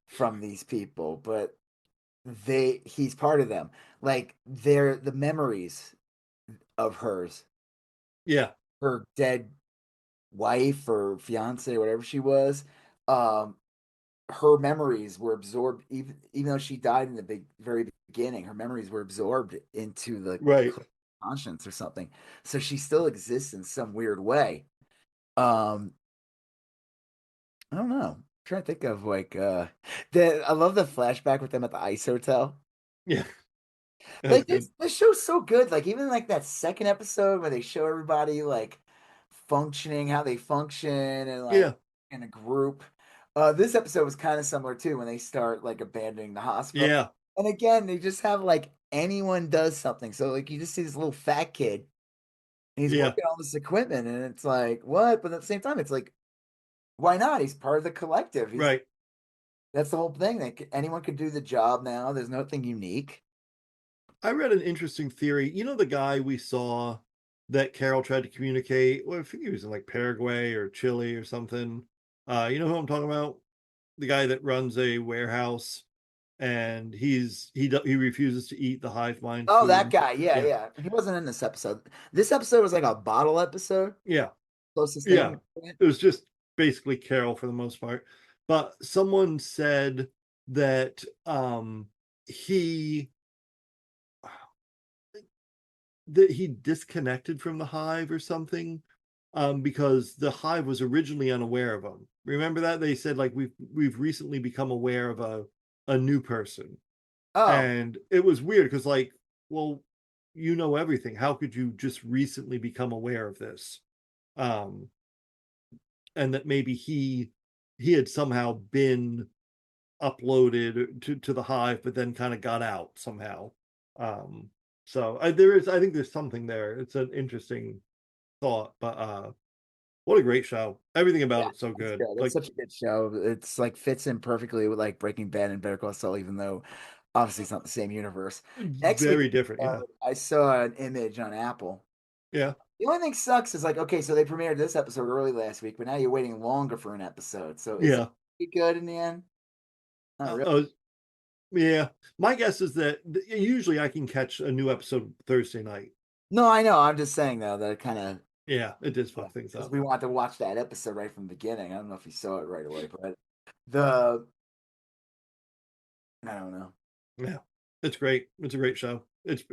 from these people, but he's part of them. Like they're the memories of hers. Yeah, her dead wife or fiance, whatever she was. Her memories were absorbed, even though she died in the very beginning. Her memories were absorbed into the conscience or something. So she still exists in some weird way. I don't know. I'm trying to think of like I love the flashback with them at the ice hotel. Yeah. Like this show's so good. Like even like that second episode where they show everybody like functioning, how they function, and like in a group. This episode was kind of similar too when they start like abandoning the hospital. Yeah. And again, they just have like anyone does something. So like you just see this little fat kid and he's working on this equipment, and it's like, what? But at the same time, it's like, why not? He's part of the collective. Right. That's the whole thing. That anyone could do the job now. There's nothing unique. I read an interesting theory. You know, the guy we saw that Carol tried to communicate? Well, I think he was in like Paraguay or Chile or something. You know who I'm talking about? The guy that runs a warehouse, and he refuses to eat the hive mind. Oh, food. That guy. Yeah. He wasn't in this episode. This episode was like a bottle episode. Yeah. Closest thing. It was just basically Carol for the most part. But someone said that he disconnected from the hive or something, because the hive was originally unaware of him. Remember that? They said like we've recently become aware of a new person. And it was weird because like, well, you know everything. How could you just recently become aware of this? And that maybe he had somehow been uploaded to the hive, but then kind of got out somehow. So I think there's something there. It's an interesting thought, but what a great show. Everything about it's so good. It's such a good show. It's like fits in perfectly with like Breaking Bad and Better Call Saul, even though Obviously, it's not the same universe. Very different, yeah. I saw an image on Apple. Yeah. The only thing sucks is like, okay, so they premiered this episode early last week, but now you're waiting longer for an episode. So is it good in the end? Not really. Yeah. My guess is that usually I can catch a new episode Thursday night. No, I know. I'm just saying though that it kind of it does fuck things up. We want to watch that episode right from the beginning. I don't know if you saw it right away, but I don't know. Yeah, it's great. It's a great show. It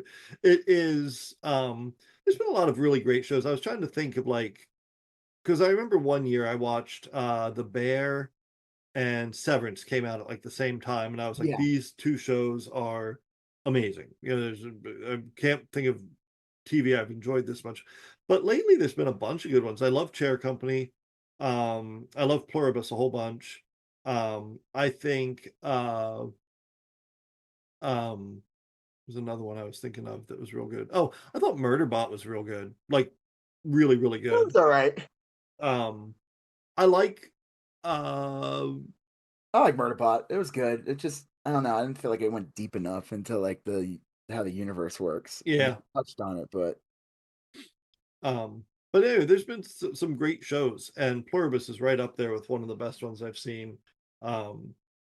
is. There's been a lot of really great shows. I was trying to think of like, because I remember one year I watched The Bear and Severance came out at like the same time, and I was like, these two shows are amazing. You know, I can't think of TV I've enjoyed this much. But lately, there's been a bunch of good ones. I love Chair Company. I love Pluribus a whole bunch. I think there's another one I was thinking of that was real good. Oh, I thought Murderbot was real good. Like really, really good. It's all right. I like Murderbot. It was good. It just I don't know. I didn't feel like it went deep enough into like how the universe works. Yeah. I touched on it, but anyway, there's been some great shows, and Pluribus is right up there with one of the best ones I've seen.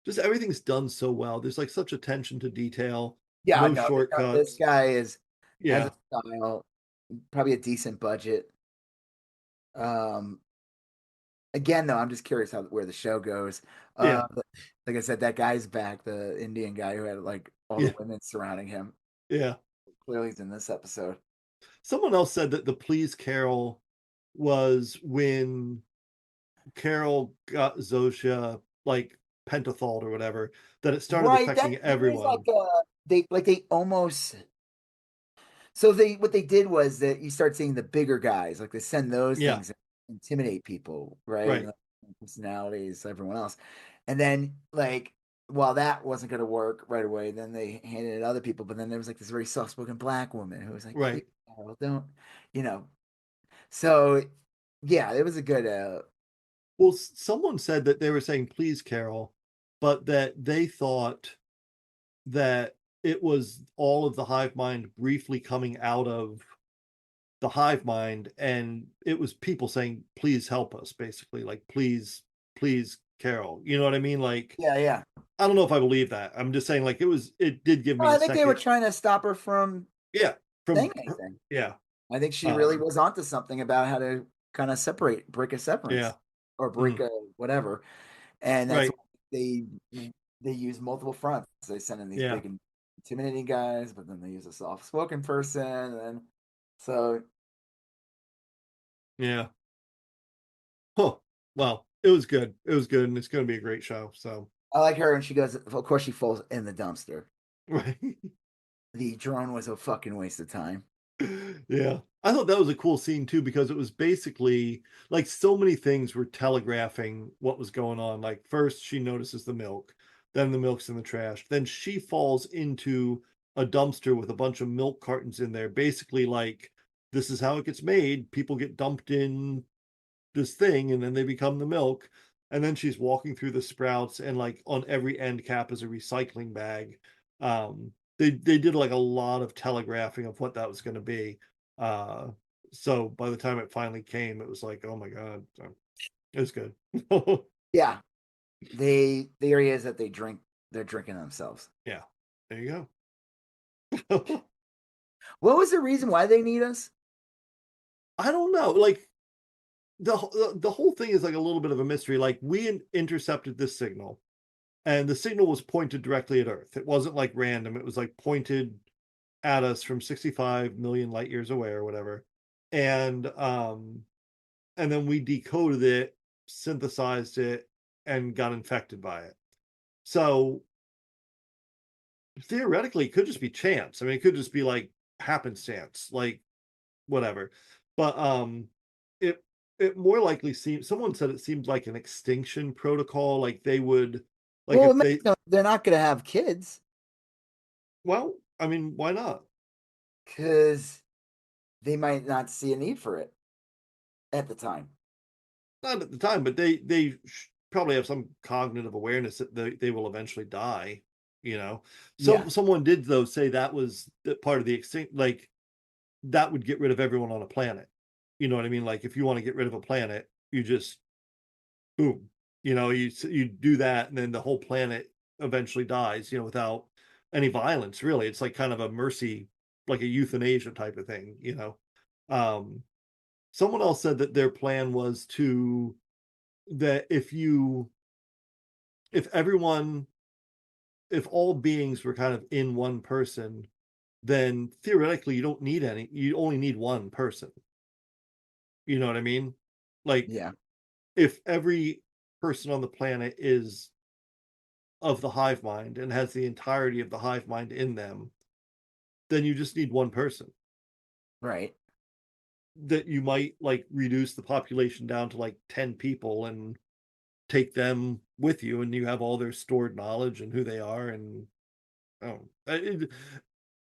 Just everything's done so well. There's like such attention to detail. Yeah, no shortcuts. This guy has a style, probably a decent budget. Again, though, I'm just curious where the show goes. Like I said, that guy's back, the Indian guy who had like all the women surrounding him. Yeah. Clearly he's in this episode. Someone else said that the Please Carol was when Carol got Zosha like pentothal or whatever, that it started affecting everyone. They almost. So what they did was that you start seeing the bigger guys, like they send those things and intimidate people, right? Right. And personalities, everyone else. And then like while that wasn't going to work right away, then they handed it to other people. But then there was like this very soft-spoken black woman who was like, right, don't, So yeah, it was a good. Well, someone said that they were saying "Please, Carol," but that they thought that it was all of the hive mind briefly coming out of the hive mind, and it was people saying, "Please help us," basically, like, "Please, please, Carol." You know what I mean? Like, yeah. I don't know if I believe that. I'm just saying, like, it did give me. I think they were trying to stop her from. Saying anything. Yeah. I think she really was onto something about how to kind of break a severance, or break a whatever, and that's why they use multiple fronts. They send in these big intimidating guys, but then they use a soft-spoken person, and so well, it was good. It was good, and it's going to be a great show. So I like her, and she goes. Of course, she falls in the dumpster. Right. The drone was a fucking waste of time. Yeah, I thought that was a cool scene too, because it was basically like so many things were telegraphing what was going on. Like first she notices the milk, then the milk's in the trash, then she falls into a dumpster with a bunch of milk cartons in there, basically like this is how it gets made. People get dumped in this thing and then they become the milk. And then she's walking through the sprouts, and like on every end cap is a recycling bag. They did like a lot of telegraphing of what that was going to be. So by the time it finally came, it was like, oh my God, it was good. Yeah. The theory is that they're drinking themselves. Yeah. There you go. What was the reason why they need us? I don't know. Like the whole thing is like a little bit of a mystery. Like we intercepted this signal, and the signal was pointed directly at Earth. It wasn't like random. It was like pointed at us from 65 million light years away or whatever. And then we decoded it, synthesized it, and got infected by it. So theoretically, it could just be chance. I mean, it could just be like happenstance, like whatever. But it more likely seems, someone said it seemed like an extinction protocol, like they would like they're not going to have kids. Well, I mean, why not? Because they might not see a need for it at the time. Not at the time, but they probably have some cognitive awareness that they will eventually die. Someone did though say that was part of the extinct, like that would get rid of everyone on a planet. You know what I mean? Like if you want to get rid of a planet, you just boom, you do that, and then the whole planet eventually dies, without any violence. Really, it's like kind of a mercy, like a euthanasia type of thing. Someone else said that their plan was that if all beings were kind of in one person, then theoretically you only need one person. You know what I mean? Like, yeah, if every person on the planet is of the hive mind and has the entirety of the hive mind in them, then you just need one person. Right. That you might like reduce the population down to like 10 people and take them with you, and you have all their stored knowledge and who they are. And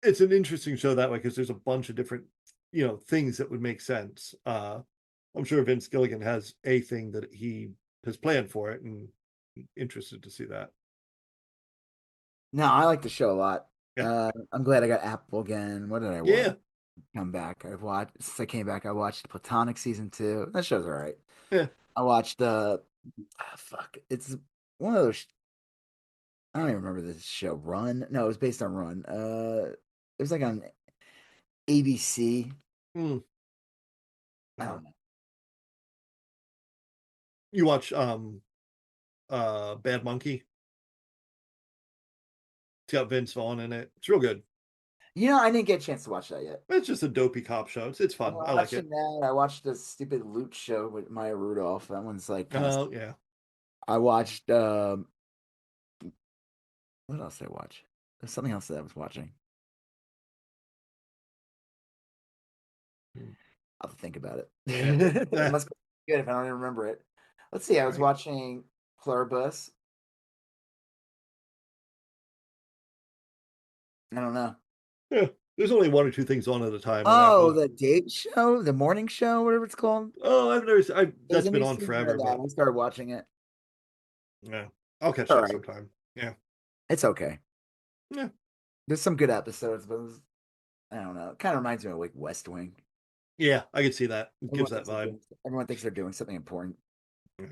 it's an interesting show that way, because there's a bunch of different things that would make sense. I'm sure Vince Gilligan has a thing that he has planned for it, and I'm interested to see that. No, I like the show a lot. Yeah. I'm glad I got Apple again. What did I watch? Yeah. Come back. Since I came back, I watched Platonic season 2. That show's all right. Yeah. I watched it's one of those. I don't even remember this show. Run? No, it was based on Run. It was like on ABC. I don't know. You watch Bad Monkey? It's got Vince Vaughn in it. It's real good. I didn't get a chance to watch that yet. It's just a dopey cop show. It's fun. I like it. I watched the stupid Loot show with Maya Rudolph. That one's like. Oh yeah. I watched. What else did I watch? There's something else that I was watching. I'll have to think about it. It must be good if I don't even remember it. Let's see. I was watching Pluribus. I don't know. Yeah, there's only one or two things on at a time. Oh, the date show, the morning show, whatever it's called. Oh, that's been on forever. But I started watching it. Yeah, I'll catch that sometime. Yeah, it's okay. Yeah, there's some good episodes, but I don't know. It kind of reminds me of like West Wing. Yeah, I can see that. It gives that vibe. Everyone thinks they're doing something important. Yeah.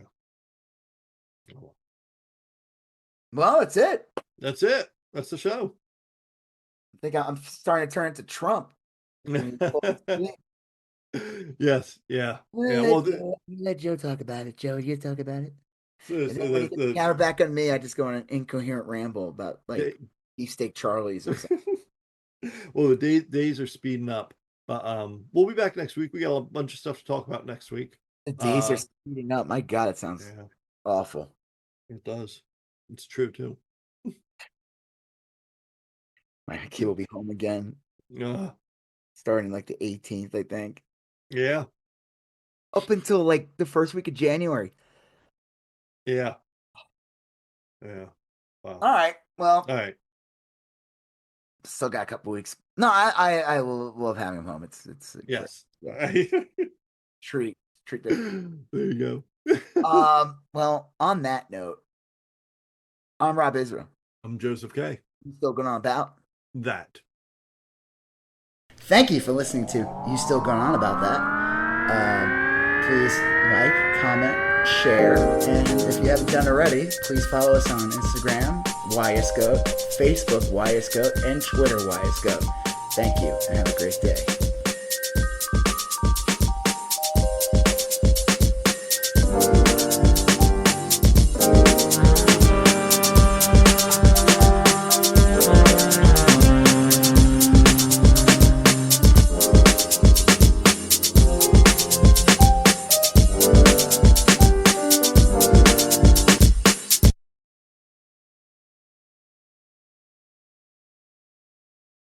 Well, that's it. That's it. That's the show. I think I'm starting to turn into Trump. Yes. Yeah. Let Joe talk about it. Joe, you talk about it. When you counter back on me, I just go on an incoherent ramble about like beefsteak Charlies or something. Well, the days are speeding up. But we'll be back next week. We got a bunch of stuff to talk about next week. The days are speeding up. My God, it sounds awful. It does. It's true too. My kid will be home again. Starting like the 18th, I think. Yeah. Up until like the first week of January. Yeah. Yeah. Wow. All right. Well. All right. Still got a couple weeks. No, I love having him home. It's yes. Treat. There you go. Well, on that note, I'm Rob Israel. I'm Joseph K. You still going on about that? Thank you for listening to You Still Going On About That. Please like, comment, share, and if you haven't done already, please follow us on Instagram, YSGOAT, Facebook, YSGOAT, and Twitter, YSGOAT. Thank you, and have a great day.